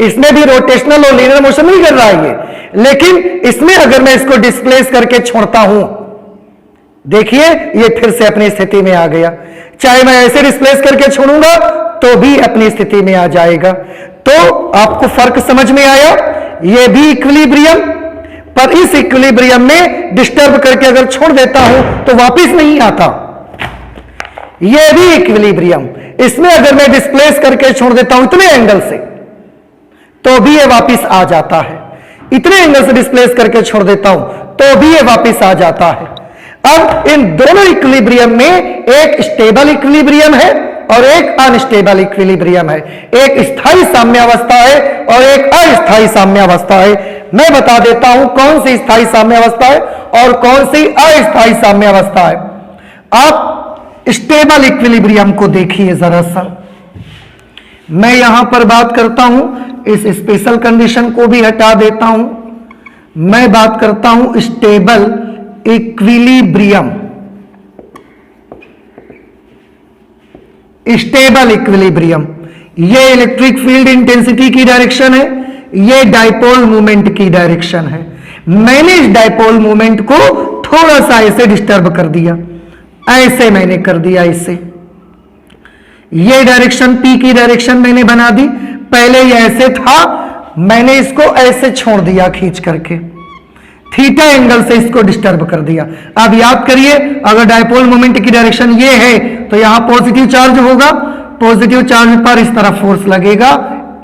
इसमें भी रोटेशनल और लीनियर मोशन नहीं कर रहा है ये, लेकिन इसमें अगर मैं इसको डिस्प्लेस करके छोड़ता हूं, देखिए ये फिर से अपनी स्थिति में आ गया। चाहे मैं ऐसे डिस्प्लेस करके छोड़ूंगा तो भी अपनी स्थिति में आ जाएगा। तो आपको फर्क समझ में आया? ये भी इक्विलिब्रियम, पर इस इक्विलिब्रियम में डिस्टर्ब करके अगर छोड़ देता हूं तो वापस नहीं आता। ये भी इक्विलिब्रियम, इसमें अगर मैं डिस्प्लेस करके छोड़ देता हूं इतने एंगल से, तो भी ये वापस आ जाता है। इतने एंगल से डिस्प्लेस करके छोड़ देता हूं तो भी ये वापस आ जाता है। अब इन दोनों इक्विलिब्रियम में एक स्टेबल इक्विलिब्रियम है और एक अनस्टेबल इक्विलिब्रियम है। एक स्थायी साम्यावस्था है और एक अस्थायी साम्यावस्था है। मैं बता देता हूं कौन सी स्थायी साम्यावस्था है और कौन सी अस्थायी साम्यावस्था है। आप स्टेबल इक्विलिब्रियम को देखिए जरा सा। मैं यहां पर बात करता हूं, इस स्पेशल कंडीशन को भी हटा देता हूं। मैं बात करता हूं स्टेबल इक्विलिब्रियम। स्टेबल इक्विलिब्रियम, ये इलेक्ट्रिक फील्ड इंटेंसिटी की डायरेक्शन है, ये डायपोल मूवमेंट की डायरेक्शन है। मैंने इस डायपोल मूवमेंट को थोड़ा सा ऐसे डिस्टर्ब कर दिया, ऐसे मैंने कर दिया इससे। ये डायरेक्शन पी की डायरेक्शन मैंने बना दी। पहले ये ऐसे था, मैंने इसको ऐसे छोड़ दिया खींच करके, थीटा एंगल से इसको डिस्टर्ब कर दिया। अब याद करिए, अगर डायपोल मोमेंट की डायरेक्शन ये है तो यहां पॉजिटिव चार्ज होगा, पॉजिटिव चार्ज पर इस तरफ फोर्स लगेगा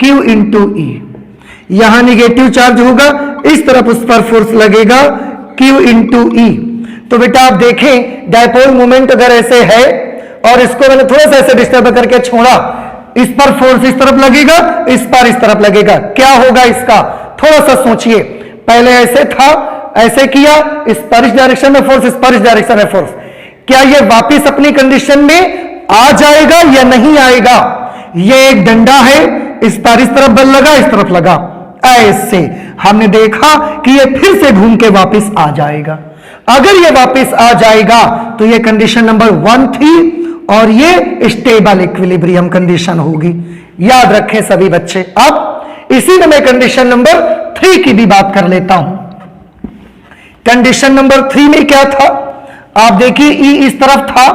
Q इंटू ई। यहां निगेटिव चार्ज होगा, इस तरफ उस पर फोर्स लगेगा Q इंटू ई। तो बेटा आप देखें, डायपोल मोमेंट अगर ऐसे है और इसको मैंने थोड़ा सा ऐसे डिस्टर्ब करके छोड़ा, इस पर फोर्स इस तरफ लगेगा, इस पर इस तरफ लगेगा, क्या होगा इसका? थोड़ा सा सोचिए, पहले ऐसे था, ऐसे किया, इस पर इस डायरेक्शन में फोर्स, इस पर इस डायरेक्शन में फोर्स, क्या ये वापिस अपनी कंडीशन में आ जाएगा या नहीं आएगा? ये एक डंडा है, इस पर इस तरफ बल लगा, इस तरफ लगा, ऐसे हमने देखा कि ये फिर से घूम के वापिस आ जाएगा। अगर ये वापिस आ जाएगा तो ये कंडीशन नंबर 1 थी और ये स्टेबल इक्विलिब्रियम कंडीशन होगी। याद रखें सभी बच्चे। अब इसी में मैं कंडीशन नंबर 3 की भी बात कर लेता हूं। कंडीशन नंबर 3 में क्या था? आप देखिए, ई इस तरफ था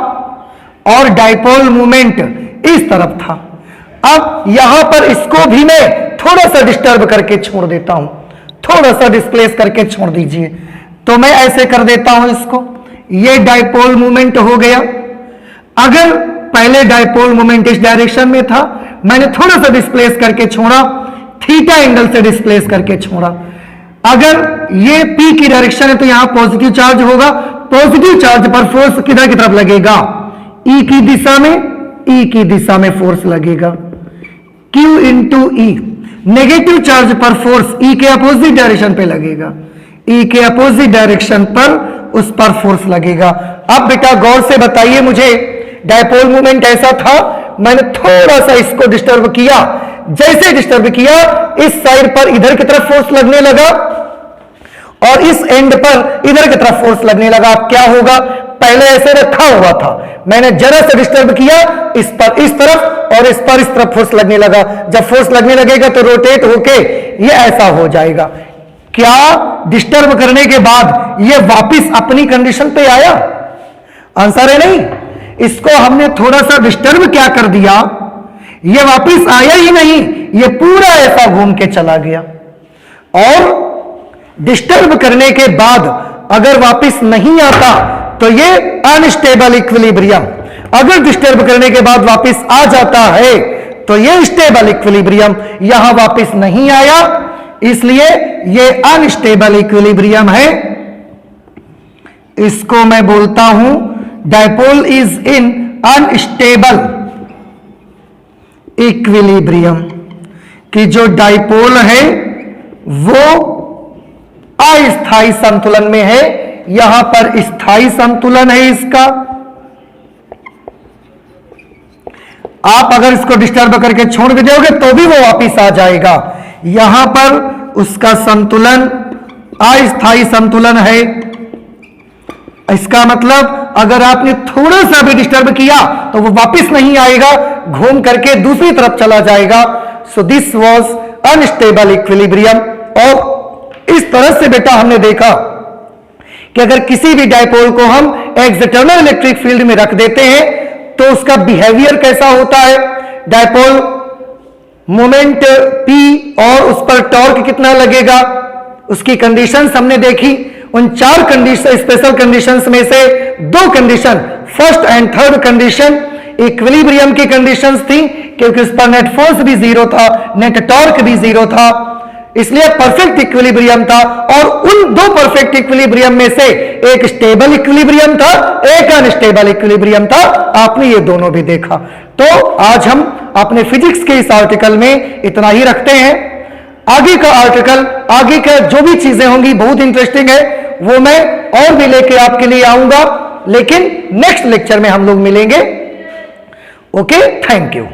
और डाइपोल मोमेंट इस तरफ था। अब यहां पर इसको भी मैं थोड़ा सा डिस्टर्ब करके छोड़ देता हूं, थोड़ा सा डिस्प्लेस करके छोड़ दीजिए। तो मैं ऐसे कर देता हूं इसको, ये डाइपोल मोमेंट हो गया। अगर पहले डाइपोल मोमेंट इस डायरेक्शन में था, मैंने थोड़ा सा डिस्प्लेस करके छोड़ा, थीटा एंगल से डिस्प्लेस करके छोड़ा। अगर ये पी की डायरेक्शन है तो यहां पॉजिटिव चार्ज होगा, पॉजिटिव चार्ज पर फोर्स किधर की तरफ लगेगा? ई की दिशा में, ई की दिशा में फोर्स लगेगा, Q इंटू ई। नेगेटिव चार्ज पर फोर्स ई के अपोजिट डायरेक्शन पे लगेगा, ई के अपोजिट डायरेक्शन पर उस पर फोर्स लगेगा। अब बेटा गौर से बताइए मुझे, डायपोल मोमेंट ऐसा था, मैंने थोड़ा सा इसको डिस्टर्ब किया, जैसे डिस्टर्ब किया इस साइड पर इधर की तरफ फोर्स लगने लगा और इस एंड पर इधर की तरफ फोर्स लगने लगा। अब क्या होगा? पहले ऐसे रखा हुआ था, मैंने जरा सा डिस्टर्ब किया, इस पर इस तरफ और इस पर इस तरफ फोर्स लगने लगा। जब फोर्स लगने लगेगा तो रोटेट होके ये ऐसा हो जाएगा। क्या डिस्टर्ब करने के बाद ये वापस अपनी कंडीशन पे आया? आंसर है नहीं। इसको हमने थोड़ा सा डिस्टर्ब क्या कर दिया, ये वापस आया ही नहीं, ये पूरा ऐसा घूम के चला गया। और डिस्टर्ब करने के बाद अगर वापस नहीं आता तो ये अनस्टेबल इक्विलिब्रियम, अगर डिस्टर्ब करने के बाद वापस आ जाता है तो ये स्टेबल इक्विलिब्रियम। यहां वापस नहीं आया, इसलिए ये अनस्टेबल इक्विलिब्रियम है। इसको मैं बोलता हूं dipole is in unstable equilibrium, कि जो डायपोल है वो अस्थायी संतुलन में है, यहां पर स्थायी संतुलन है इसका। आप अगर इसको डिस्टर्ब करके छोड़ भी दोगे तो भी वो वापिस आ जाएगा। यहां पर उसका संतुलन अस्थायी संतुलन है। इसका मतलब अगर आपने थोड़ा सा भी डिस्टर्ब किया तो वो वापस नहीं आएगा, घूम करके दूसरी तरफ चला जाएगा। So this was unstable equilibrium. और इस तरह से बेटा हमने देखा कि अगर किसी भी डायपोल को हम एक्सटर्नल इलेक्ट्रिक फील्ड में रख देते हैं तो उसका बिहेवियर कैसा होता है। डायपोल मोमेंट P और उस पर टॉर्क कितना लगेगा, उसकी कंडीशंस हमने देखी। उन 4 कंडीशन, स्पेशल कंडीशंस में से 2 condition, first and third condition equilibrium की कंडीशंस थी, क्योंकि उस पर नेट फोर्स भी 0 था, नेट टॉर्क भी 0 था, इसलिए परफेक्ट इक्विलिब्रियम था। और उन 2 परफेक्ट इक्विलिब्रियम में से एक स्टेबल इक्विलिब्रियम था, एक अनस्टेबल इक्विलिब्रियम था। आपने ये दोनों भी देखा। तो आज हम अपने फिजिक्स के इस आर्टिकल में इतना ही रखते हैं। आगे का आर्टिकल, आगे का जो भी चीजें होंगी बहुत इंटरेस्टिंग है, वो मैं और भी लेके आपके लिए आऊंगा, लेकिन नेक्स्ट लेक्चर में हम लोग मिलेंगे। Okay, thank you.